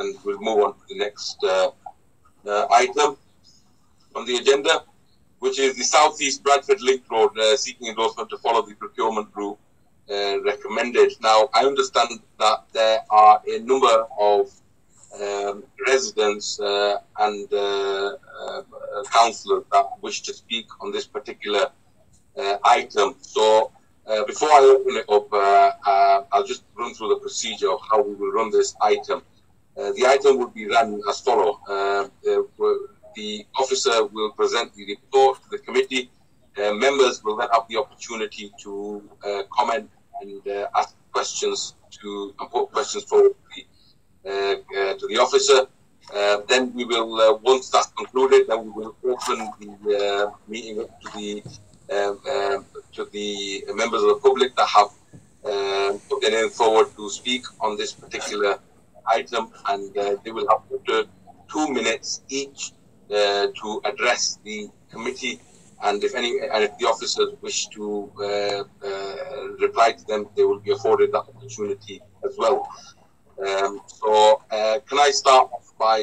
and we'll move on to the next item on the agenda, which is the South East Bradford Link Road, seeking endorsement to follow the procurement route recommended. Now, I understand that there are a number of residents and councillors that wish to speak on this particular item. So before I open it up, I'll just run through the procedure of how we will run this item. The item will be run as follows. The officer will present the report to the committee. Members will then have the opportunity to comment and ask questions and put questions forward to the officer. Then we will, once that's concluded, then we will open the meeting up to the members of the public that have put their name forward to speak on this particular item, and they will have up to 2 minutes each to address the committee. And if the officers wish to reply to them, they will be afforded that opportunity as well. So can I start off by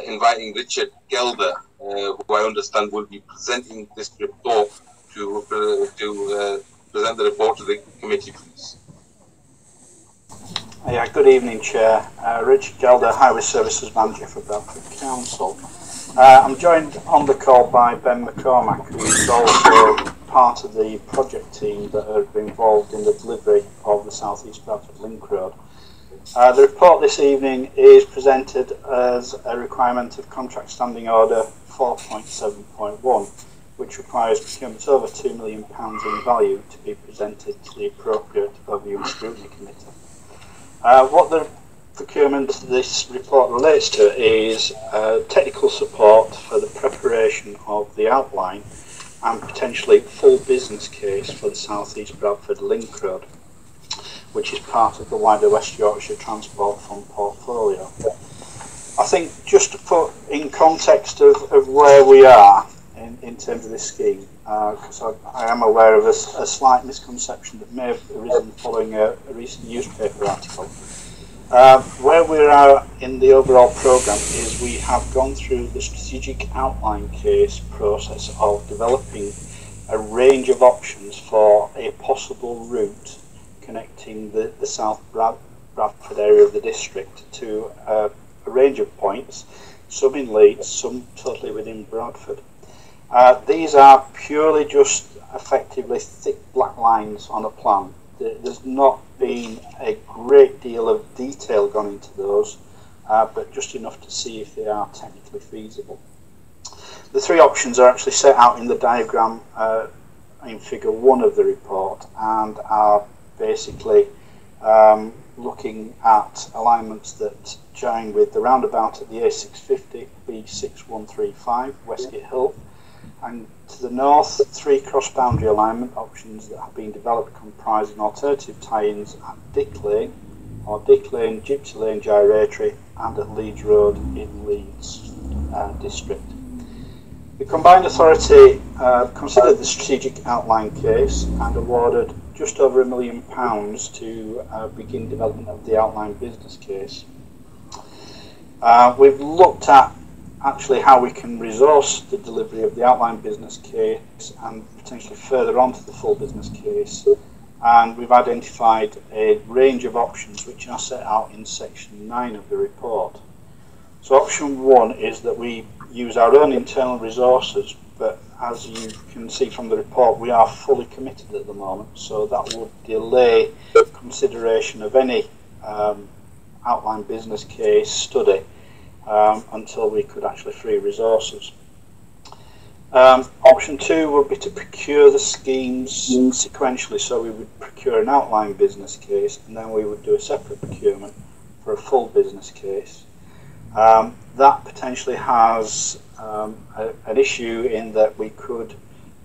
inviting Richard Gelder, who I understand will be presenting this report, to present the report to the committee, please. Yeah, good evening, Chair. Richard Gelder, Highway Services Manager for Bradford Council. I'm joined on the call by Ben McCormack, who is also part of the project team that have been involved in the delivery of the South East Bradford Link Road. The report this evening is presented as a requirement of Contract Standing Order 4.7.1, which requires procurements over £2 million in value to be presented to the appropriate Review and Scrutiny Committee. What the procurement this report relates to is technical support for the preparation of the outline and potentially full business case for the South East Bradford Link Road, which is part of the wider West Yorkshire Transport Fund portfolio. I think just to put in context of where we are in terms of this scheme, because I am aware of a slight misconception that may have arisen following a recent newspaper article. Where we are in the overall programme is we have gone through the strategic outline case process of developing a range of options for a possible route connecting the South Bradford area of the district to a range of points, some in Leeds, some totally within Bradford. These are purely just effectively thick black lines on a plan. There's not been a great deal of detail gone into those, but just enough to see if they are technically feasible. The three options are actually set out in the diagram in figure 1 of the report, and are basically looking at alignments that join with the roundabout at the A650, B6135, Westgate Hill, and to the north, 3 cross-boundary alignment options that have been developed comprising alternative tie-ins at Dick Lane, Gypsy Lane Gyratory, and at Leeds Road in Leeds District. The Combined Authority considered the strategic outline case and awarded just over £1 million to begin development of the outline business case. We've looked at actually how we can resource the delivery of the outline business case and potentially further on to the full business case, and we've identified a range of options which are set out in section 9 of the report. So option 1 is that we use our own internal resources, but as you can see from the report, we are fully committed at the moment, so that would delay consideration of any outline business case study until we could actually free resources. Option 2 would be to procure the schemes sequentially, so we would procure an outline business case and then we would do a separate procurement for a full business case. That potentially has an issue in that we could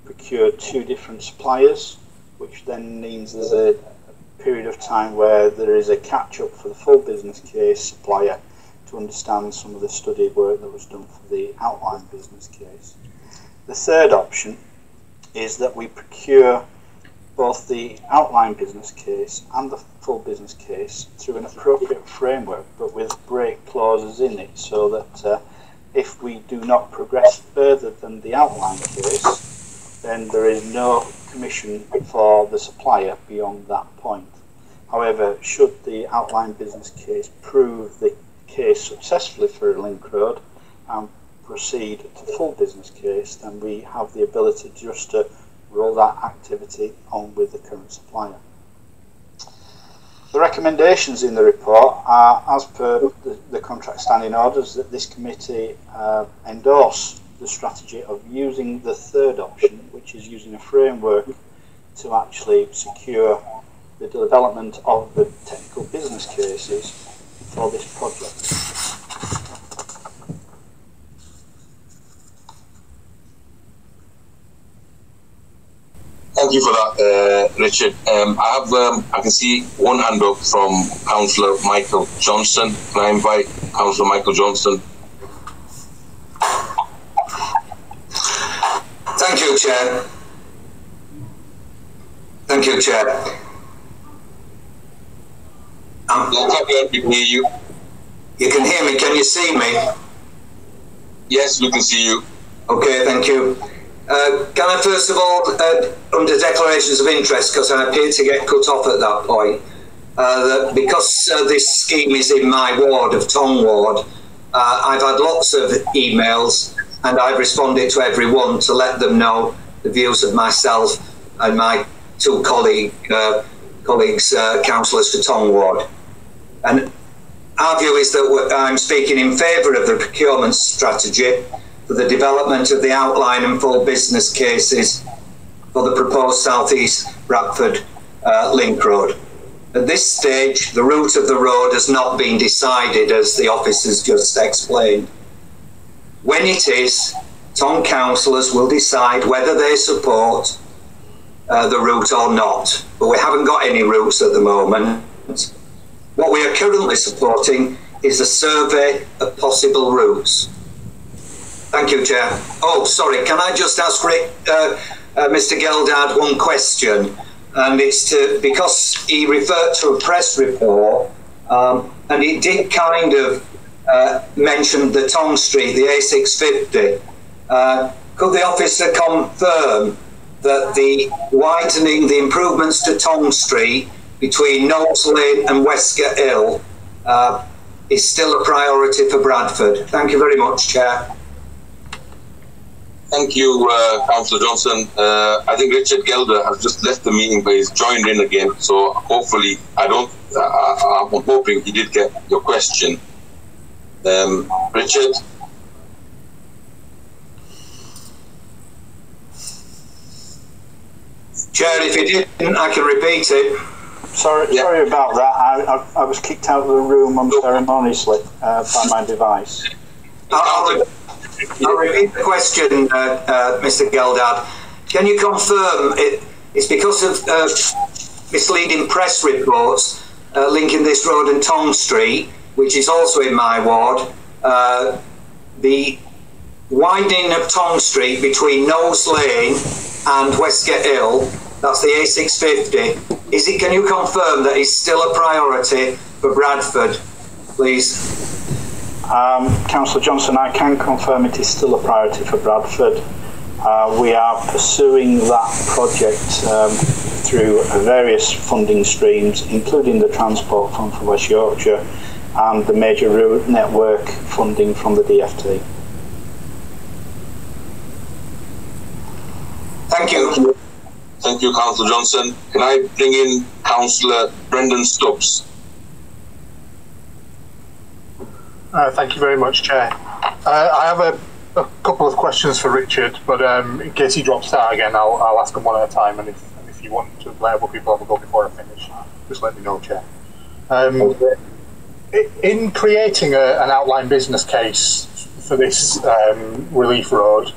procure 2 different suppliers, which then means there's a period of time where there is a catch-up for the full business case supplier to understand some of the study work that was done for the outline business case. The third option is that we procure both the outline business case and the full business case through an appropriate framework, but with break clauses in it, so that if we do not progress further than the outline case, then there is no commission for the supplier beyond that point. However, should the outline business case prove the case successfully for a link road and proceed to full business case, then we have the ability just to roll that activity on with the current supplier. The recommendations in the report are, as per the contract standing orders, that this committee endorse the strategy of using the third option, which is using a framework to actually secure the development of the technical business cases for this project. Thank you for that, Richard. I can see one hand up from Councillor Michael Johnson. Can I invite Councillor Michael Johnson? Thank you, Chair. Thank you, Chair. We can hear you. You can hear me. Can you see me? Yes, we can see you. Okay, thank you. Can I first of all, under declarations of interest, because I appear to get cut off at that point, that because this scheme is in my ward of Tong ward, I've had lots of emails and I've responded to every one to let them know the views of myself and my two colleagues, councillors for Tong ward. And our view is that I'm speaking in favour of the procurement strategy for the development of the outline and full business cases for the proposed South East Bradford Link Road. At this stage, the route of the road has not been decided, as the officers just explained. When it is, Tong councillors will decide whether they support the route or not, but we haven't got any routes at the moment. What we are currently supporting is a survey of possible routes. Thank you, Chair. Oh, sorry, can I just ask Mr. Geldard one question? And it's because he referred to a press report, and he did kind of mention the Tong Street, the A650. Could the officer confirm that the widening, the improvements to Tong Street between Knowles Lane and Westgate Hill is still a priority for Bradford? Thank you very much, Chair. Thank you, Councillor Johnson. I think Richard Gelder has just left the meeting, but he's joined in again. So hopefully, I'm hoping he did get your question. Richard? Chair, if you didn't, I can repeat it. Sorry about that. I was kicked out of the room unceremoniously by my device. I'll repeat the question, Mr. Geldard. Can you confirm it's because of misleading press reports linking this road and Tong Street, which is also in my ward, the widening of Tong Street between Knowles Lane and Westgate Hill, that's the A650, can you confirm that it's still a priority for Bradford, please? Councillor Johnson, I can confirm it is still a priority for Bradford. We are pursuing that project through various funding streams, including the Transport Fund for West Yorkshire and the Major Route Network funding from the DFT. Thank you. Thank you, Councillor Johnson. Can I bring in Councillor Brendan Stubbs? Thank you very much, Chair. I have a couple of questions for Richard, but in case he drops out again, I'll ask them one at a time, and if you want to let other people have a go before I finish, just let me know, Chair. In creating an outline business case for this relief road,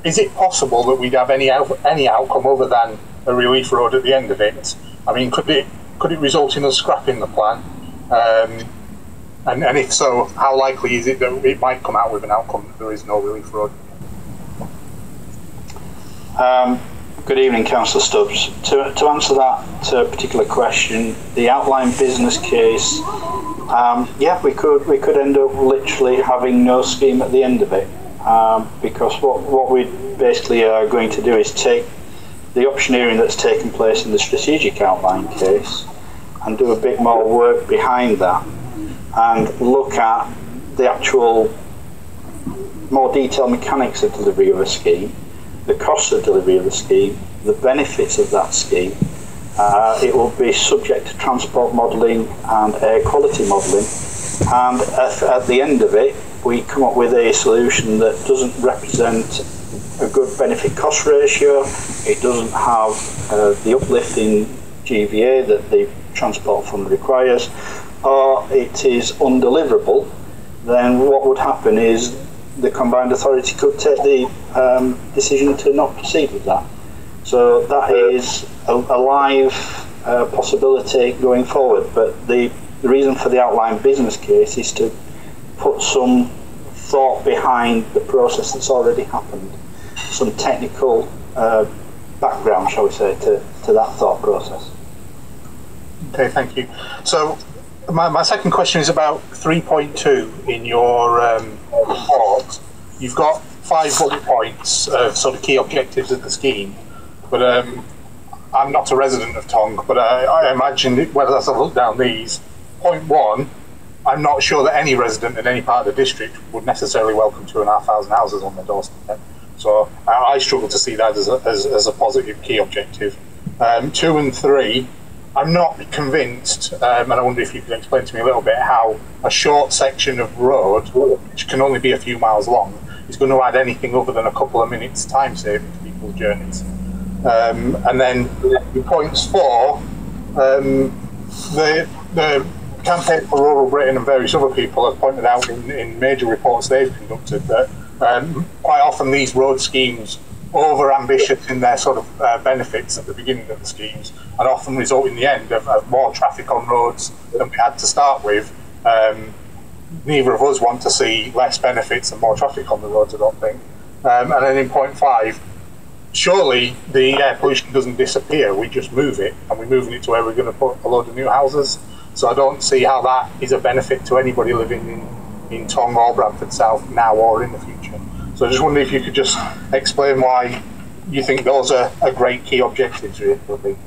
is it possible that we'd have any outcome other than a relief road at the end of it? I mean, could it result in us scrapping the plan? And if so, how likely is it that it might come out with an outcome that there is no relief road? Good evening, Councillor Stubbs. To answer that particular question, the outline business case, yeah, we could end up literally having no scheme at the end of it, because what we basically are going to do is take the optioneering that's taken place in the strategic outline case and do a bit more work behind that and look at the actual more detailed mechanics of delivery of a scheme, the cost of delivery of the scheme, the benefits of that scheme. It will be subject to transport modelling and air quality modelling, and at the end of it we come up with a solution that doesn't represent a good benefit cost ratio, it doesn't have the uplift in GVA that the transport fund requires, or it is undeliverable. Then what would happen is the combined authority could take the decision to not proceed with that. So that is a live possibility going forward, but the reason for the outline business case is to put some thought behind the process that's already happened, some technical background, shall we say, to that thought process. Okay, thank you. So my second question is about 3.2 in your report. You've got 5 bullet points of sort of key objectives of the scheme, but I'm not a resident of Tong, but I imagine whether as I look down these, point 1, I'm not sure that any resident in any part of the district would necessarily welcome 2,500 houses on their doorstep. So I struggle to see that as a positive key objective. 2 and 3, I'm not convinced, and I wonder if you could explain to me a little bit how a short section of road, which can only be a few miles long, is going to add anything other than a couple of minutes time saving to people's journeys. And then points 4, the Campaign for Rural Britain and various other people have pointed out in major reports they've conducted that quite often these road schemes over-ambitious in their sort of benefits at the beginning of the schemes and often result in the end of more traffic on roads than we had to start with. Neither of us want to see less benefits and more traffic on the roads, I don't think. And then in point 5, surely the air pollution doesn't disappear, we just move it, and we're moving it to where we're going to put a load of new houses. So I don't see how that is a benefit to anybody living in Tong or Bradford South now or in the future. So I just wonder if you could just explain why you think those are great key objectives, really.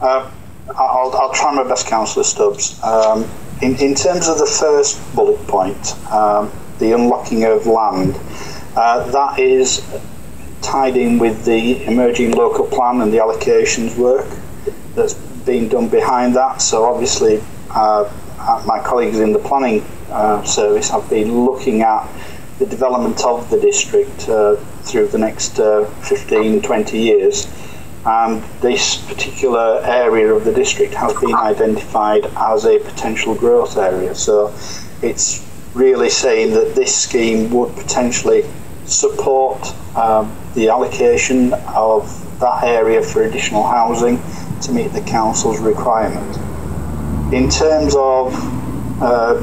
I'll try my best, Councillor Stubbs. In terms of the first bullet point, the unlocking of land, that is tied in with the emerging local plan and the allocations work that's being done behind that. So obviously my colleagues in the planning service have been looking at the development of the district through the next 15-20 years, and this particular area of the district has been identified as a potential growth area. So it's really saying that this scheme would potentially support the allocation of that area for additional housing to meet the council's requirement. In terms of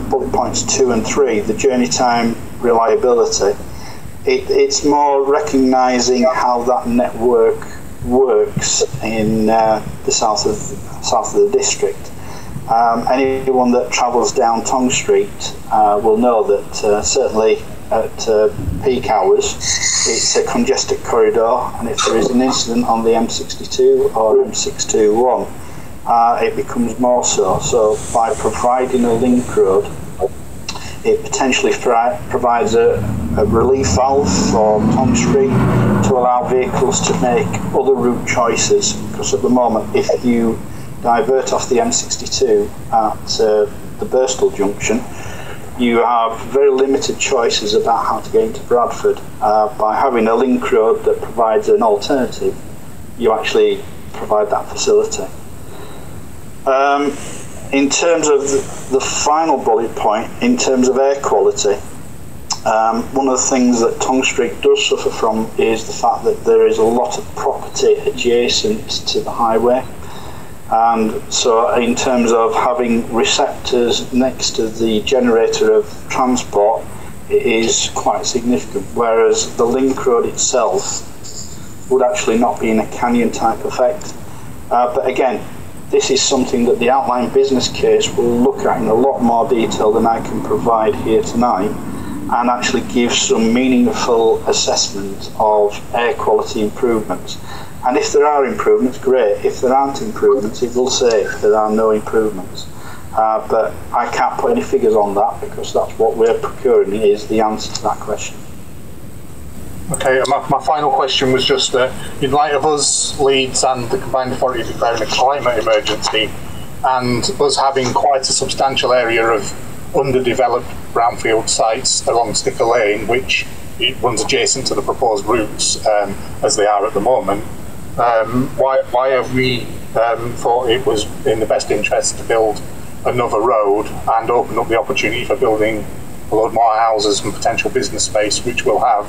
bullet points 2 and 3, the journey time reliability, it's more recognising how that network works in the south of the district. Anyone that travels down Tong Street will know that certainly at peak hours it's a congested corridor, and if there is an incident on the M62 or M621 it becomes more so. So by providing a link road, it potentially provides a relief valve for Tong Street to allow vehicles to make other route choices, because at the moment if you divert off the M62 at the Birstall junction, you have very limited choices about how to get into Bradford. By having a link road that provides an alternative, you actually provide that facility. In terms of the final bullet point, in terms of air quality, one of the things that Tong Street does suffer from is the fact that there is a lot of property adjacent to the highway, and so in terms of having receptors next to the generator of transport, it is quite significant, whereas the link road itself would actually not be in a canyon type effect. But again, this is something that the outline business case will look at in a lot more detail than I can provide here tonight, and actually give some meaningful assessment of air quality improvements. And if there are improvements, great. If there aren't improvements, it will say there are no improvements. But I can't put any figures on that, because that's what we're procuring is the answer to that question. Okay, my final question was just that in light of us, Leeds and the Combined Authority declaring a climate emergency, and us having quite a substantial area of underdeveloped brownfield sites along Sticker Lane, which it runs adjacent to the proposed routes as they are at the moment, why have we thought it was in the best interest to build another road and open up the opportunity for building a lot more houses and potential business space, which will have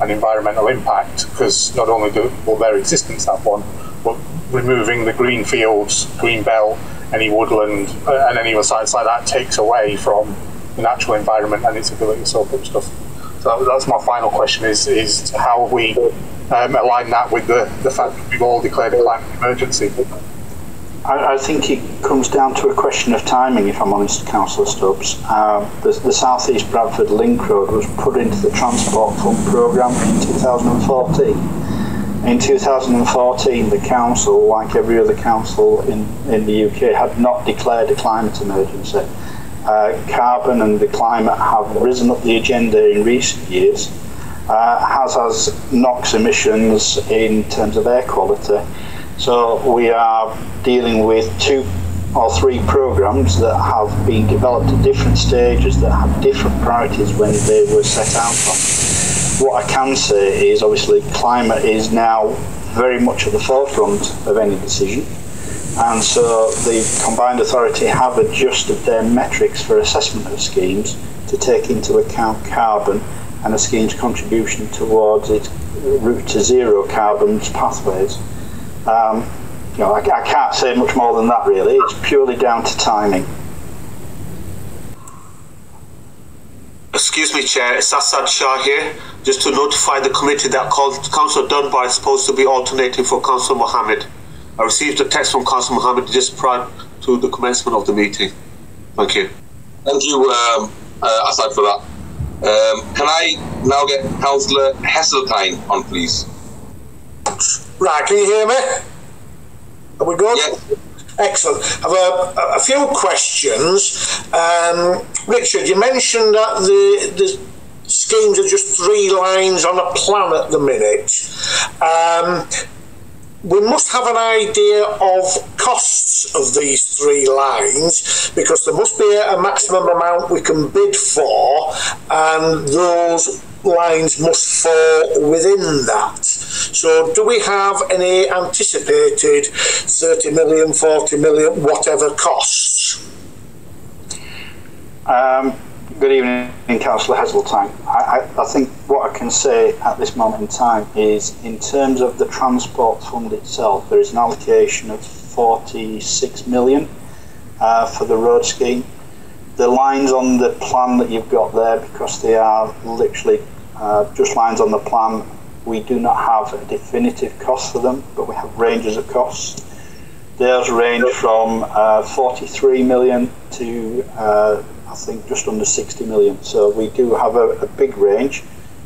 an environmental impact? Because not only will their existence have one, but removing the green fields, green belt, any woodland and any other sites like that takes away from the natural environment and its ability to soak up stuff. So that's my final question, is how we align that with the fact that we've all declared a climate emergency. I think it comes down to a question of timing, if I'm honest, Councillor Stubbs. The South East Bradford Link Road was put into the Transport Fund programme in 2014. In 2014, the council, like every other council in the UK, had not declared a climate emergency. Carbon and the climate have risen up the agenda in recent years, as has NOx emissions in terms of air quality. So we are dealing with 2 or 3 programmes that have been developed at different stages, that have different priorities when they were set out on. What I can say is, obviously, climate is now very much at the forefront of any decision, and so the Combined Authority have adjusted their metrics for assessment of schemes to take into account carbon and a scheme's contribution towards its route to zero carbon pathways. I can't say much more than that, really. It's purely down to timing. Excuse me, Chair, it's Assad Shah here. Just to notify the committee that Councillor Dunbar is supposed to be alternating for Councillor Mohammed. I received a text from Councillor Mohammed just prior to the commencement of the meeting. Thank you. Thank you, Assad, for that. Can I now get Councillor Heseltine on, please? Right, can you hear me? Are we good? Yes. Excellent. I have a few questions. Richard, you mentioned that the schemes are just 3 lines on a plan at the minute. We must have an idea of costs of these 3 lines, because there must be a maximum amount we can bid for, and those lines must fall within that. So do we have any anticipated 30 million, 40 million, whatever costs? Good evening, Councillor Heseltine. I think what I can say at this moment in time is, in terms of the Transport Fund itself, there is an allocation of 46 million for the road scheme. The lines on the plan that you've got there, because they are literally just lines on the plan, we do not have a definitive cost for them, but we have ranges of costs. Theirs range from 43 million to I think just under 60 million. So we do have a big range,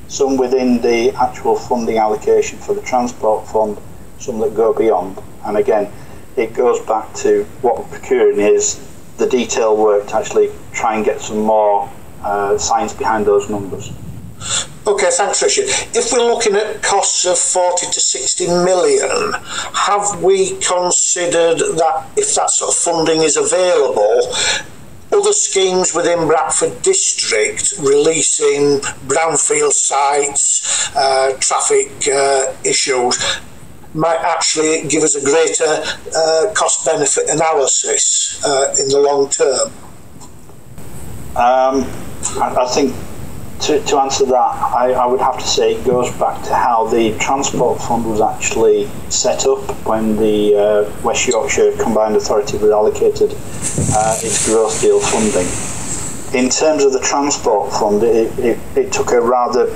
some within the actual funding allocation for the Transport Fund, some that go beyond. And again, it goes back to what we're procuring is the detailed work to actually try and get some more science behind those numbers. Okay, thanks, Richard. If we're looking at costs of 40 to 60 million, have we considered that if that sort of funding is available, other schemes within Bradford District releasing brownfield sites, traffic issues, might actually give us a greater cost-benefit analysis in the long term? I think to answer that, I would have to say it goes back to how the Transport Fund was actually set up when the West Yorkshire Combined Authority was allocated its growth deal funding. In terms of the Transport Fund, it took a rather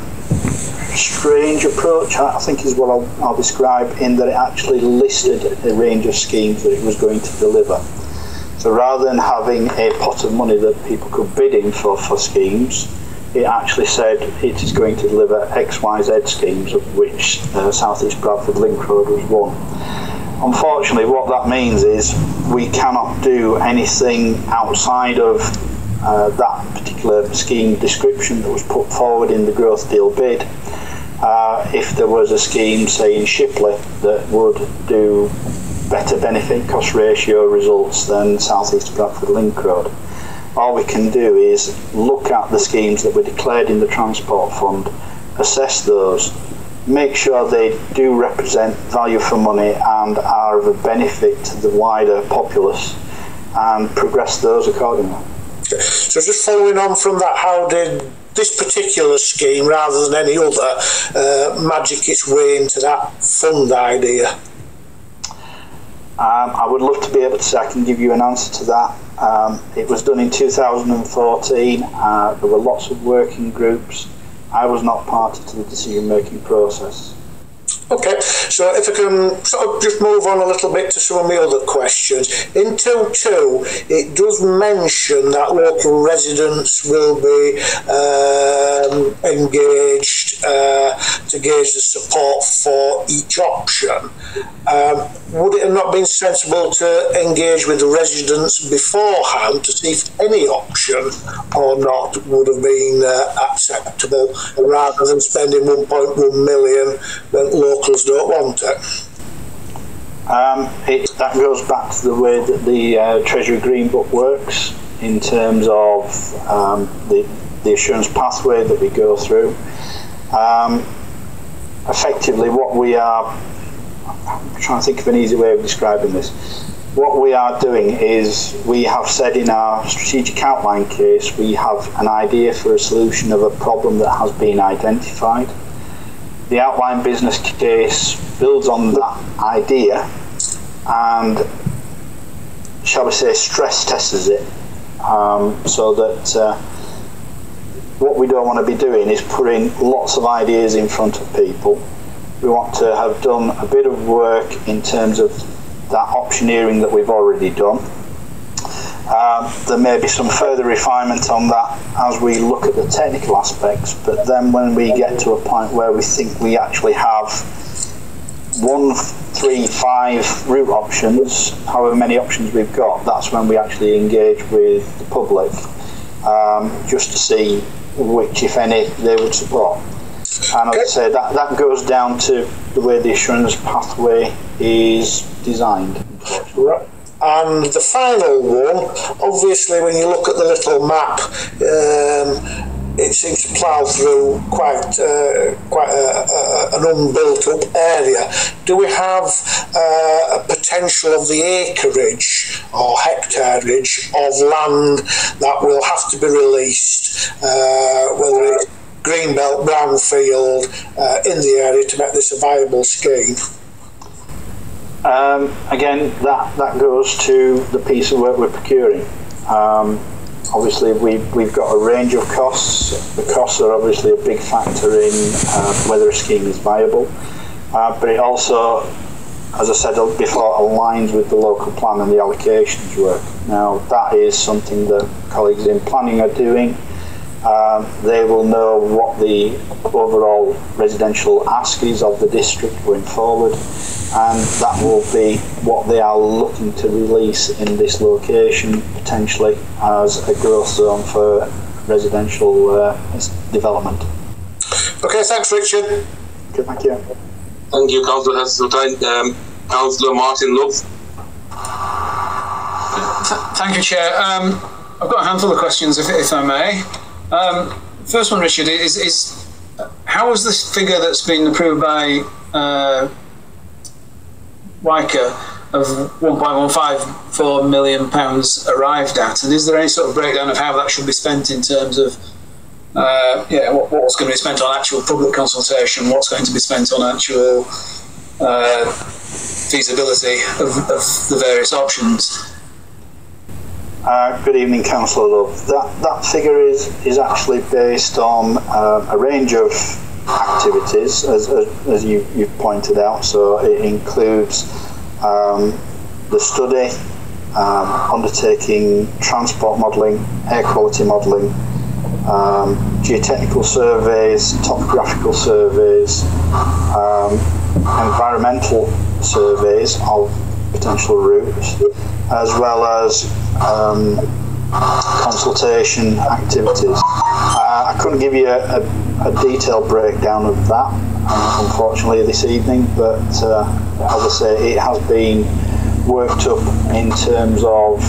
strange approach, I think is what I'll describe, in that it actually listed a range of schemes that it was going to deliver. So rather than having a pot of money that people could bid in for schemes, it actually said it is going to deliver XYZ schemes, of which South East Bradford Link Road was one. Unfortunately, what that means is we cannot do anything outside of that particular scheme description that was put forward in the growth deal bid. If there was a scheme, say in Shipley, that would do better benefit cost ratio results than South East Bradford Link Road, all we can do is look at the schemes that were declared in the Transport Fund, assess those, make sure they do represent value for money and are of a benefit to the wider populace, and progress those accordingly. So just following on from that, how did this particular scheme, rather than any other, magic its way into that fund idea? I would love to be able to say I can give you an answer to that. It was done in 2014. There were lots of working groups. I was not party to the decision-making process. Okay, so if I can sort of just move on a little bit to some of my other questions. In 2.2, it does mention that local residents will be engaged to gauge the support for each option. Would it have not been sensible to engage with the residents beforehand to see if any option or not would have been acceptable, rather than spending 1.1 million when locals don't want it? That goes back to the way that the Treasury Green Book works in terms of the assurance pathway that we go through. Effectively, what we are, I'm trying to think of an easy way of describing this. What we are doing is, we have said in our strategic outline case, we have an idea for a solution of a problem that has been identified. The outline business case builds on that idea and, shall we say, stress tests it, so that what we don't want to be doing is putting lots of ideas in front of people. We want to have done a bit of work in terms of that optioneering that we've already done. There may be some further refinement on that as we look at the technical aspects, but then when we get to a point where we think we actually have 1, 3, 5 route options, however many options we've got, that's when we actually engage with the public, just to see which, if any, they would support. And I'd say that goes down to the way the assurance pathway is designed. Right. And the final one, obviously when you look at the little map, it seems to plough through quite an unbuilt up area. Do we have a potential of the acreage or hectareage of land that will have to be released, whether it's greenbelt, brownfield, in the area, to make this a viable scheme? Again, that goes to the piece of work we're procuring. Obviously, we've got a range of costs. The costs are obviously a big factor in whether a scheme is viable, but it also, as I said before, aligns with the local plan and the allocations work. Now, that is something that colleagues in planning are doing. They will know what the overall residential ask is of the district going forward, and that will be what they are looking to release in this location, potentially as a growth zone for residential development. Okay, thanks, Richard. Okay, thank you. Thank you, Councillor Heseltine. Councillor Martin Love. Thank you, Chair. I've got a handful of questions, if I may. First one, Richard, is how was this figure that's been approved by WICA of £1.154 million arrived at, and is there any sort of breakdown of how that should be spent in terms of what's going to be spent on actual public consultation, what's going to be spent on actual feasibility of the various options? Good evening, Councillor Love. That figure is actually based on a range of activities, as you've pointed out. So it includes the study, undertaking transport modelling, air quality modelling, geotechnical surveys, topographical surveys, environmental surveys of potential routes, as well as consultation activities. I couldn't give you a detailed breakdown of that, unfortunately, this evening, but as I say, it has been worked up in terms of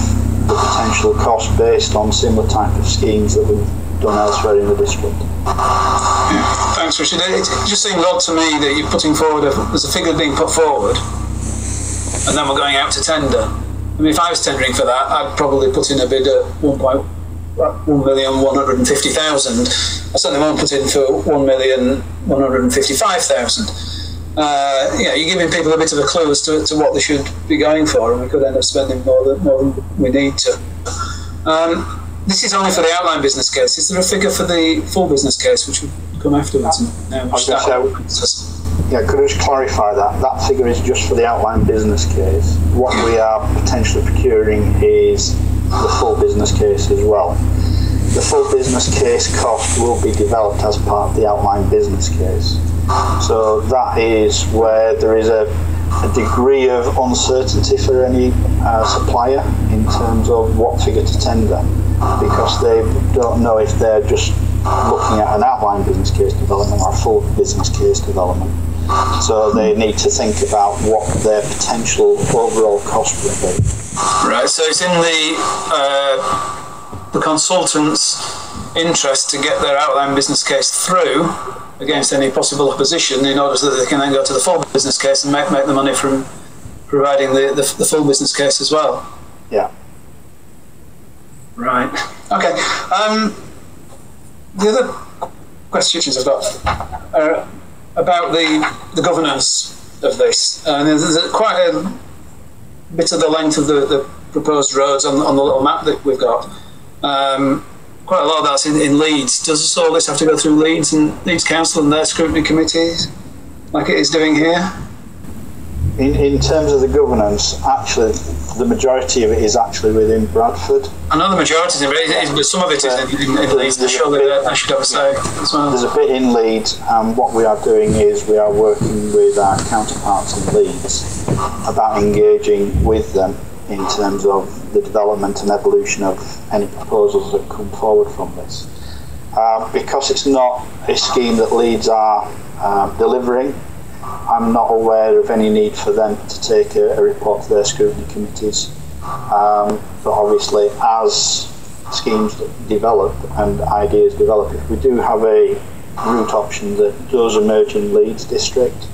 the potential cost based on similar type of schemes that we've done elsewhere in the district. Yeah. Thanks, Richard. It just seems odd to me that you're putting forward, there's a figure being put forward, and then we're going out to tender. I mean, if I was tendering for that, I'd probably put in a bid at 1,150,000. I certainly won't put in for 1,155,000. You're giving people a bit of a clue as to what they should be going for, and we could end up spending more than we need to. This is only for the outline business case. Is there a figure for the full business case, which would come afterwards? Could I just clarify that? That figure is just for the outline business case. What we are potentially procuring is the full business case as well. The full business case cost will be developed as part of the outline business case. So that is where there is a degree of uncertainty for any supplier in terms of what figure to tender, because they don't know if they're just looking at an outline business case development or a full business case development. So they need to think about what their potential overall cost will be. Right, so it's in the consultant's interest to get their outline business case through against any possible opposition, in order so that they can then go to the full business case and make the money from providing the full business case as well. Yeah. Right. Okay. The other questions I've got are about the governance of this. There's quite a bit of the length of the proposed roads on the little map that we've got. Quite a lot of that's in Leeds. Does all this have to go through Leeds and Leeds Council and their scrutiny committees, like it is doing here? In terms of the governance, actually, the majority of it is actually within Bradford. I know the majority is in Leeds, but some of it is in Leeds. I should have a say as well. There's a bit in Leeds, and what we are doing is we are working with our counterparts in Leeds about engaging with them in terms of the development and evolution of any proposals that come forward from this. Because it's not a scheme that Leeds are delivering, I'm not aware of any need for them to take a report to their scrutiny committees. But obviously, as schemes develop and ideas develop, if we do have a route option that does emerge in Leeds district,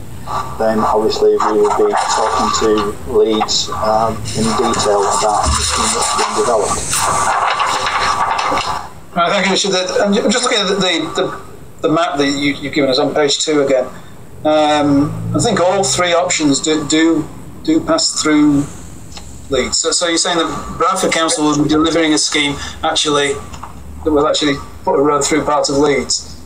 then obviously we will be talking to Leeds in detail about the scheme that's being developed. Right, thank you, Richard. I'm just looking at the map that you've given us on page 2 again. I think all three options do pass through Leeds. So you're saying that Bradford Council will be delivering a scheme that will actually put a road through part of Leeds,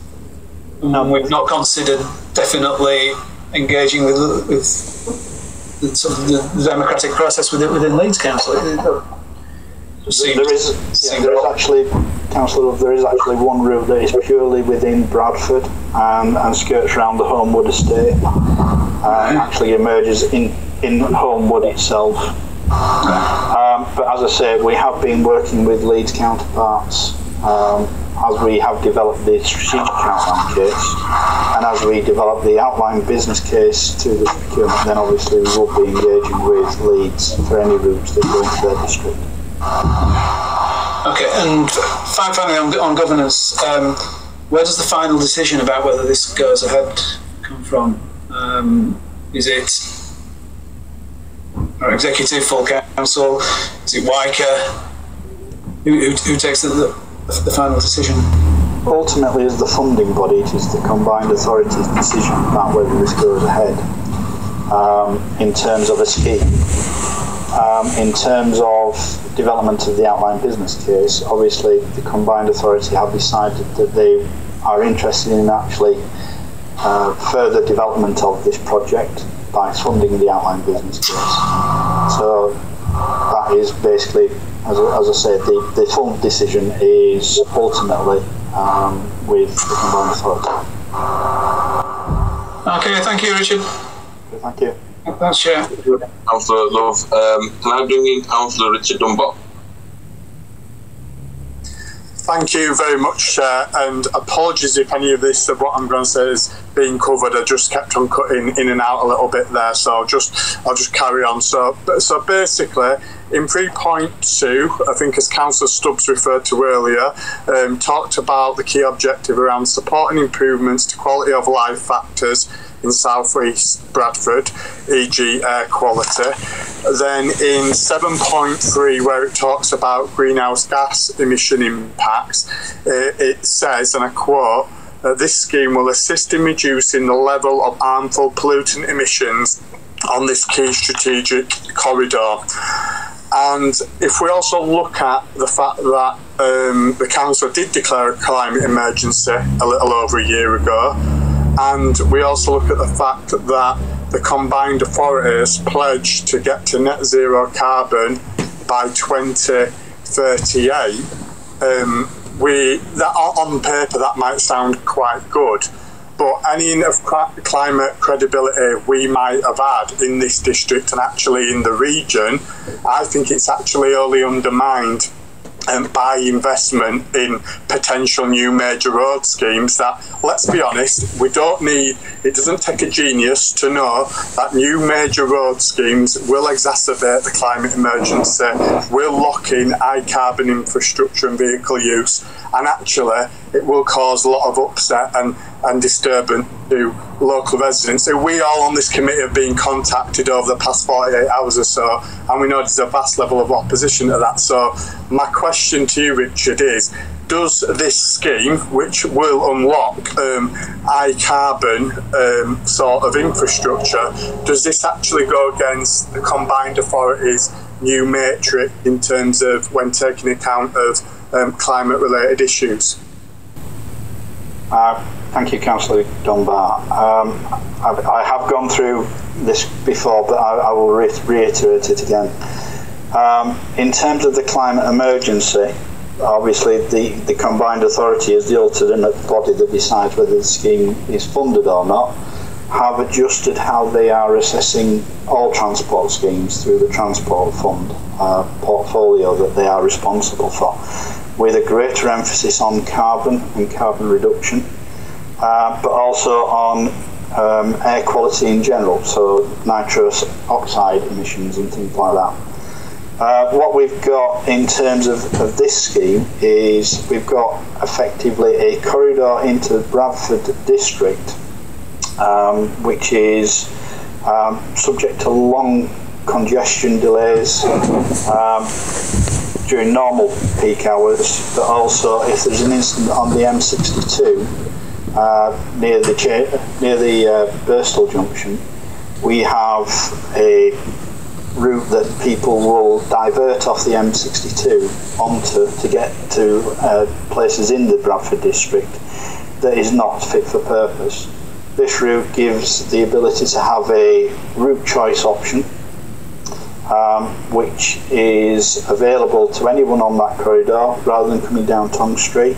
and we've not considered definitely engaging with the sort of the democratic process within Leeds Council. There is actually one route that is purely within Bradford and skirts around the Homewood estate. Actually emerges in Homewood itself. But as I say, we have been working with Leeds counterparts as we have developed the strategic outline case, and as we develop the outline business case to the procurement, then obviously we will be engaging with Leeds for any routes that go into their district. Okay, and finally on governance, where does the final decision about whether this goes ahead come from? Is it our executive, full council? Is it WICA? Who takes the final decision? Ultimately, as the funding body, it is the combined authority's decision about whether this goes ahead in terms of a scheme. In terms of development of the outline business case, obviously the combined authority have decided that they are interested in actually further development of this project by funding the outline business case. So that is basically, as I said, the full decision is ultimately with the combined authority. Okay, thank you, Richard. Okay, thank you. That's Chair. Councillor Love. Can I bring in Councillor Richard Dunbar? Thank you very much, Chair, and apologies if any of this of what I'm going to say is being covered. I just kept on cutting in and out a little bit there, so I'll just carry on. So basically, in 3.2, I think as Councillor Stubbs referred to earlier, talked about the key objective around supporting improvements to quality of life factors in South East Bradford, e.g. air quality. Then in 7.3, where it talks about greenhouse gas emission impacts, it says, and I quote, this scheme will assist in reducing the level of harmful pollutant emissions on this key strategic corridor. And if we also look at the fact that the council did declare a climate emergency a little over a year ago, and we also look at the fact that the combined authorities pledged to get to net zero carbon by 2038, that on paper that might sound quite good, but any of climate credibility we might have had in this district and actually in the region, I think it's actually only undermined by investment in potential new major road schemes that, let's be honest, we don't need. It doesn't take a genius to know that new major road schemes will exacerbate the climate emergency, will lock in high carbon infrastructure and vehicle use, and actually it will cause a lot of upset and disturbance to local residents. So we all on this committee have been contacted over the past 48 hours or so, and we know there's a vast level of opposition to that. So my question to you, Richard, is does this scheme, which will unlock high carbon sort of infrastructure, does this actually go against the combined authorities' new matrix in terms of when taking account of climate related issues? Thank you, Councillor Dunbar. I have gone through this before, but I will reiterate it again. In terms of the climate emergency, obviously the combined authority is the ultimate body that decides whether the scheme is funded or not, have adjusted how they are assessing all transport schemes through the transport fund portfolio that they are responsible for, with a greater emphasis on carbon and carbon reduction, but also on air quality in general, so nitrous oxide emissions and things like that. What we've got in terms of this scheme is we've got effectively a corridor into Bradford district, which is subject to long congestion delays during normal peak hours, but also if there's an incident on the M62 near the Birstall junction, we have a route that people will divert off the M62 onto to get to places in the Bradford district that is not fit for purpose. This route gives the ability to have a route choice option, which is available to anyone on that corridor rather than coming down Tong Street.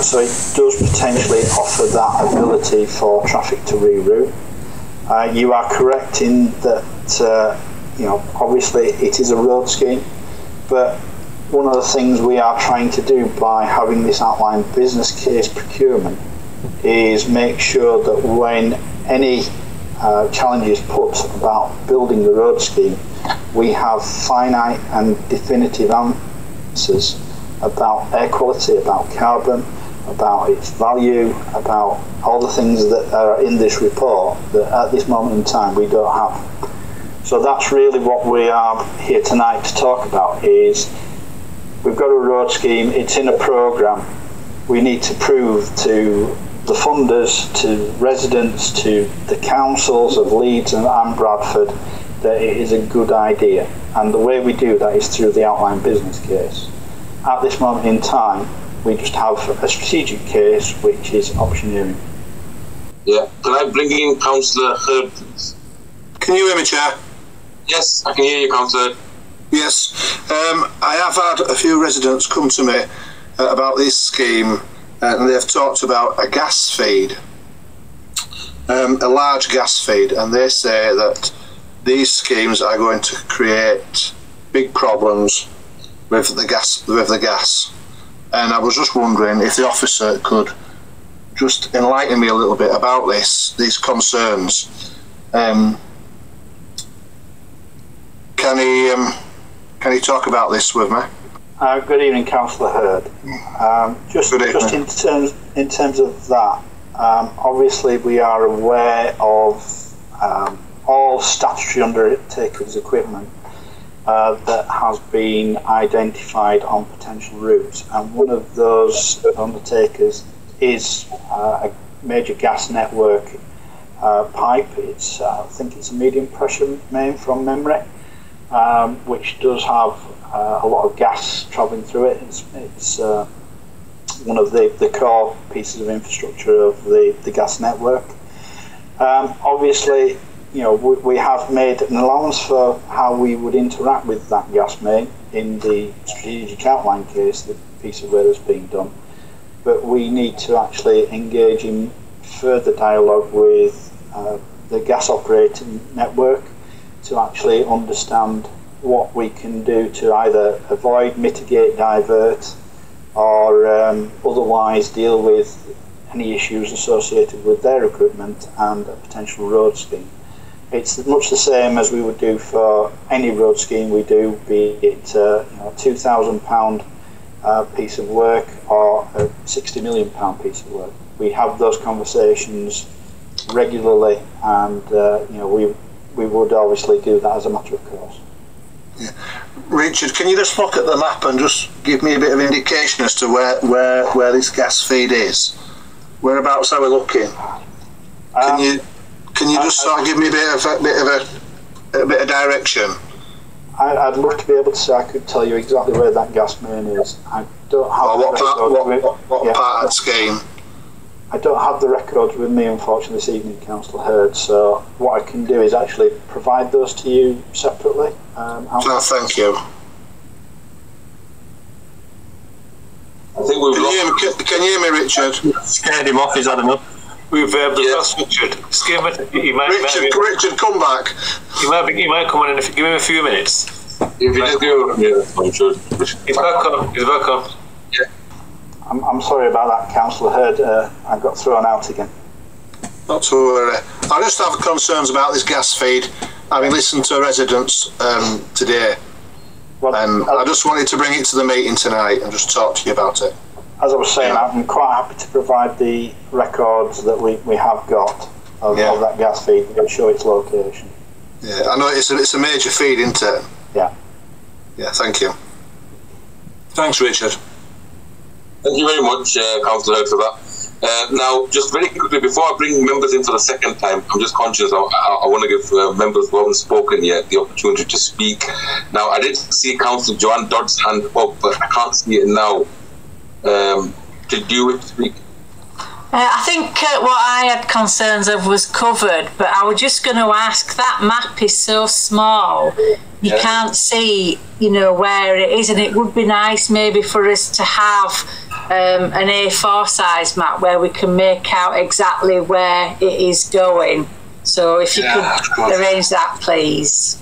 So it does potentially offer that ability for traffic to reroute. You are correct in that, obviously it is a road scheme, but one of the things we are trying to do by having this outline business case procurement is make sure that when any challenge is put about building the road scheme, we have finite and definitive answers about air quality, about carbon, about its value, about all the things that are in this report that at this moment in time we don't have. So that's really what we are here tonight to talk about. Is we've got a road scheme, it's in a programme, we need to prove to the funders, to residents, to the councils of Leeds and Bradford that it is a good idea, and the way we do that is through the outline business case. At this moment in time, we just have a strategic case which is optioneering. Yeah. Can I bring in Councillor Hurd, please? Can you hear me, Chair? Yes, I can hear you, Councillor. Yes. I have had a few residents come to me about this scheme, and they've talked about a gas feed, a large gas feed, and they say that these schemes are going to create big problems with the gas. And I was just wondering if the officer could just enlighten me a little bit about these concerns. Can he talk about this with me? Good evening, Councillor Hurd. Just in terms of that, obviously we are aware of all statutory undertakers' equipment that has been identified on potential routes, and one of those undertakers is a major gas network pipe. It's I think it's a medium pressure main from memory, which does have a lot of gas travelling through it. It's one of the core pieces of infrastructure of the gas network. Obviously, you know, we have made an allowance for how we would interact with that gas main in the strategic outline case, the piece of work that's being done. But we need to actually engage in further dialogue with the gas operating network to actually understand what we can do to either avoid, mitigate, divert, or otherwise deal with any issues associated with their equipment and a potential road scheme. It's much the same as we would do for any road scheme we do, be it a £2,000 piece of work or a £60 million piece of work. We have those conversations regularly, and we would obviously do that as a matter of course. Yeah. Richard, can you just look at the map and just give me a bit of indication as to where this gas feed is? Whereabouts are we looking? Can you just sort of give me a bit of direction? I'd love to be able to say I could tell you exactly where that gas main is. I don't have what part of the scheme? I don't have the records with me, unfortunately, this evening, Councillor Hurd. So what I can do is actually provide those to you separately. Thank you. I think we've can you hear me, Richard? Scared him off. He's had enough. We've lost Richard. Richard, come back. He might come on in. Give him a few minutes. If you just give him He's back on. Yeah. I'm sorry about that, Councillor Hurd. I got thrown out again. Not to worry. I just have concerns about this gas feed. Having listened to residents today, and I just wanted to bring it to the meeting tonight and just talk to you about it. As I was saying, I'm quite happy to provide the records that we have got of that gas feed that show its location. Yeah, I know it's a major feed, isn't it? Yeah. Yeah, thank you. Thanks, Richard. Thank you very much, Councillor Hurd, for that. Now, just very quickly, before I bring members in for the second time, I'm just conscious I want to give members who haven't spoken yet the opportunity to speak. Now, I did see Councillor Joanne Dodd's hand up, but I can't see it now. Did you wish to speak? I think what I had concerns of was covered, but I was just going to ask, that map is so small, you can't see, where it is, and it would be nice maybe for us to have an A4 size map where we can make out exactly where it is going. So if you could arrange that, please.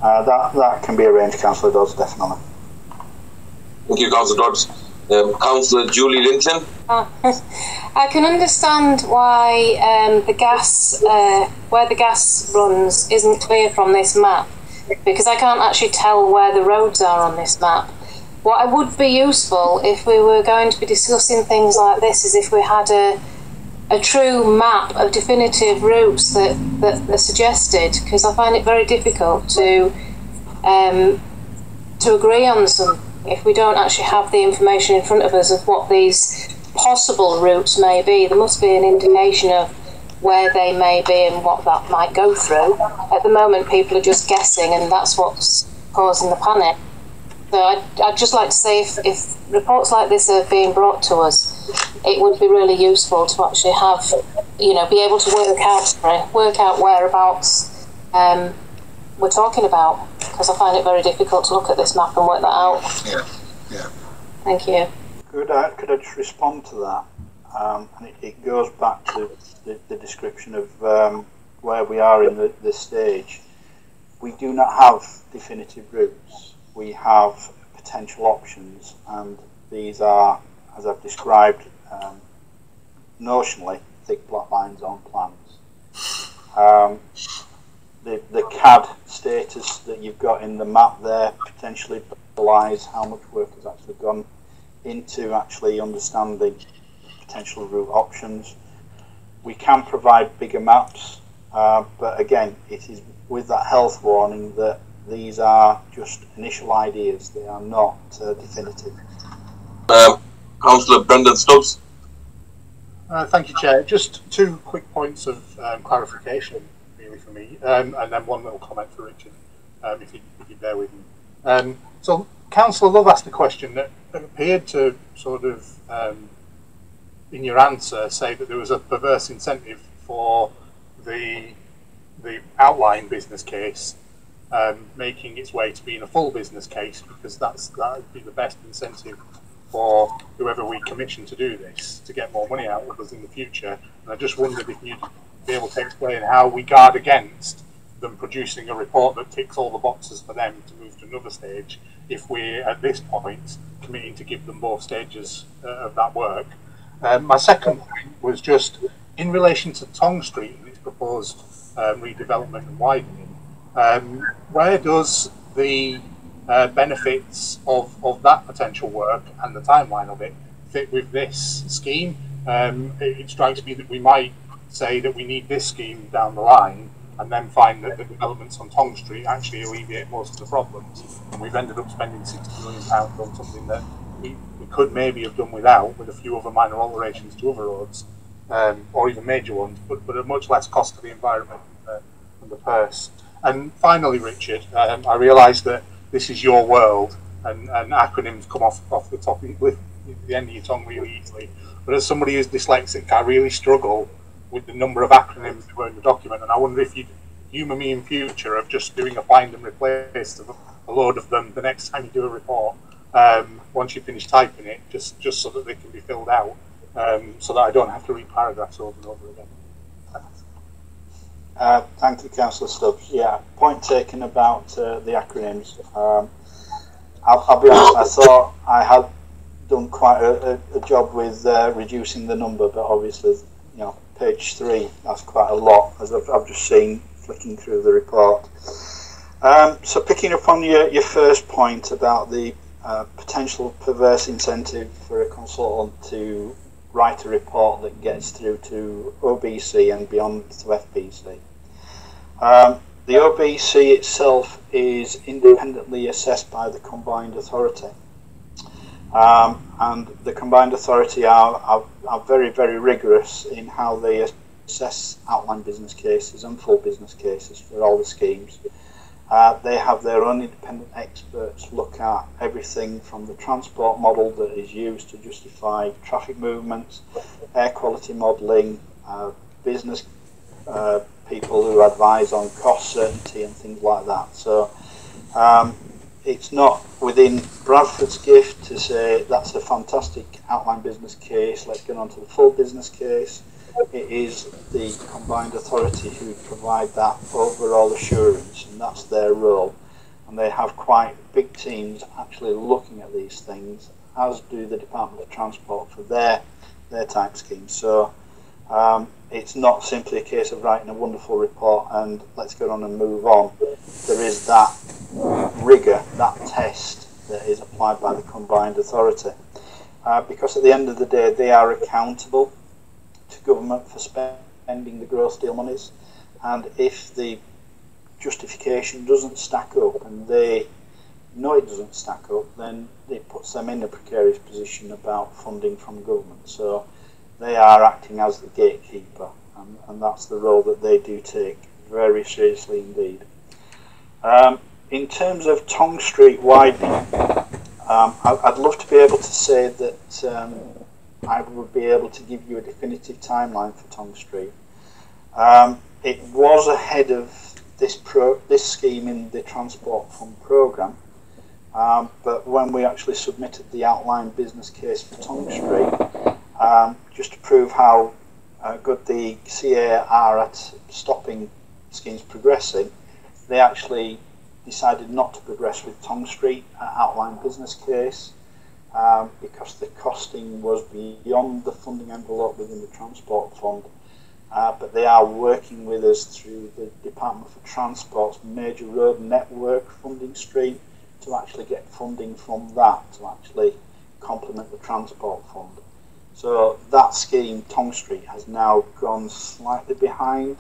That can be arranged, Councillor Dodds, definitely. Thank you, Councillor Dodds. Councillor Julie Linton. I can understand why where the gas runs isn't clear from this map, because I can't actually tell where the roads are on this map. What would be useful if we were going to be discussing things like this is if we had a true map of definitive routes that are suggested, because I find it very difficult to agree on some if we don't actually have the information in front of us of what these possible routes may be. There must be an indication of where they may be and what that might go through. At the moment, people are just guessing, and that's what's causing the panic. So I'd just like to say if reports like this are being brought to us, it would be really useful to actually have, you know, be able to work out whereabouts we're talking about, because I find it very difficult to look at this map and work that out. Yeah. Thank you. Could I just respond to that? And it goes back to the description of where we are in this stage. We do not have definitive routes. We have potential options, and these are, as I've described, notionally thick black lines on plans. The CAD status that you've got in the map there potentially belies how much work has actually gone into actually understanding potential route options. We can provide bigger maps, but again, it is with that health warning that these are just initial ideas. They are not definitive. Councillor Brendan Stubbs. Thank you, Chair. Just 2 quick points of clarification, really, for me, and then one little comment for Richard, if you bear with me. So, Councillor Love asked a question that appeared to sort of, in your answer, say that there was a perverse incentive for the outline business case making its way to being a full business case, because that would be the best incentive for whoever we commission to do this to get more money out of us in the future. And I just wondered if you'd be able to explain how we guard against them producing a report that ticks all the boxes for them to move to another stage, if we're at this point committing to give them both stages of that work. My second point was just in relation to Tong Street and its proposed redevelopment and widening. Where does the benefits of that potential work and the timeline of it fit with this scheme? It strikes me that we might say that we need this scheme down the line and then find that the developments on Tong Street actually alleviate most of the problems, and we've ended up spending £60 million on something that we could maybe have done without, with a few other minor alterations to other roads, or even major ones, but at much less cost to the environment and the purse. And finally, Richard, I realise that this is your world, and acronyms come off the top with the end of your tongue really easily. But as somebody who's dyslexic, I really struggle with the number of acronyms that were in the document, and I wonder if you'd humour me in future of just doing a find and replace of a load of them the next time you do a report, once you finish typing it, just so that they can be filled out, so that I don't have to read paragraphs over and over again. Thank you, Councillor Stubbs. Yeah, point taken about the acronyms. I'll be honest, I thought I had done quite a job with reducing the number, but obviously, you know, page 3, that's quite a lot, as I've just seen flicking through the report. So picking up on your first point about the potential perverse incentive for a consultant to write a report that gets through to OBC and beyond to FBC. The OBC itself is independently assessed by the Combined Authority. And the Combined Authority are very, very rigorous in how they assess outline business cases and full business cases for all the schemes. They have their own independent experts look at everything from the transport model that is used to justify traffic movements, air quality modelling, business people who advise on cost certainty and things like that. So it's not within Bradford's gift to say that's a fantastic outline business case, let's get on to the full business case. It is the Combined Authority who provide that overall assurance, and that's their role. And they have quite big teams actually looking at these things, as do the Department of Transport for their type schemes. So it's not simply a case of writing a wonderful report and let's get on and move on. There is that rigour, that test that is applied by the Combined Authority. Because at the end of the day, they are accountable to government for spending the gross deal monies, and if the justification doesn't stack up and they know it doesn't stack up, then it puts them in a precarious position about funding from government. So they are acting as the gatekeeper, and that's the role that they do take very seriously indeed. In terms of Tong Street widening, I'd love to be able to say that I would be able to give you a definitive timeline for Tong Street. It was ahead of this scheme in the Transport Fund programme, but when we actually submitted the outline business case for Tong Street, just to prove how good the CA are at stopping schemes progressing, they actually decided not to progress with Tong Street outline business case because the costing was beyond the funding envelope within the Transport Fund. But they are working with us through the Department for Transport's major road network funding stream to actually get funding from that to actually complement the Transport Fund. So that scheme, Tong Street, has now gone slightly behind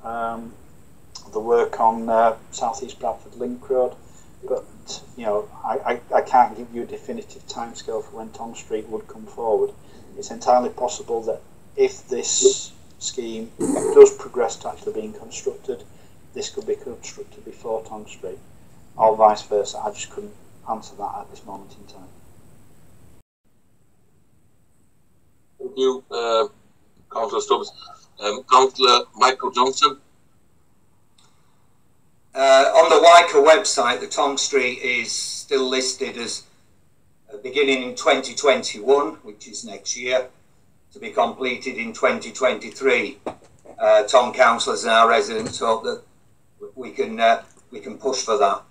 the work on South East Bradford Link Road, but you know, I can't give you a definitive timescale for when Tong Street would come forward. It's entirely possible that if this scheme does progress to actually being constructed, this could be constructed before Tong Street, or vice versa. I just couldn't answer that at this moment in time. Thank you, Councillor Stubbs. Councillor Michael Johnson. On the WICA website, the Tong Street is still listed as beginning in 2021, which is next year, to be completed in 2023. Tong councillors and our residents hope that we can push for that.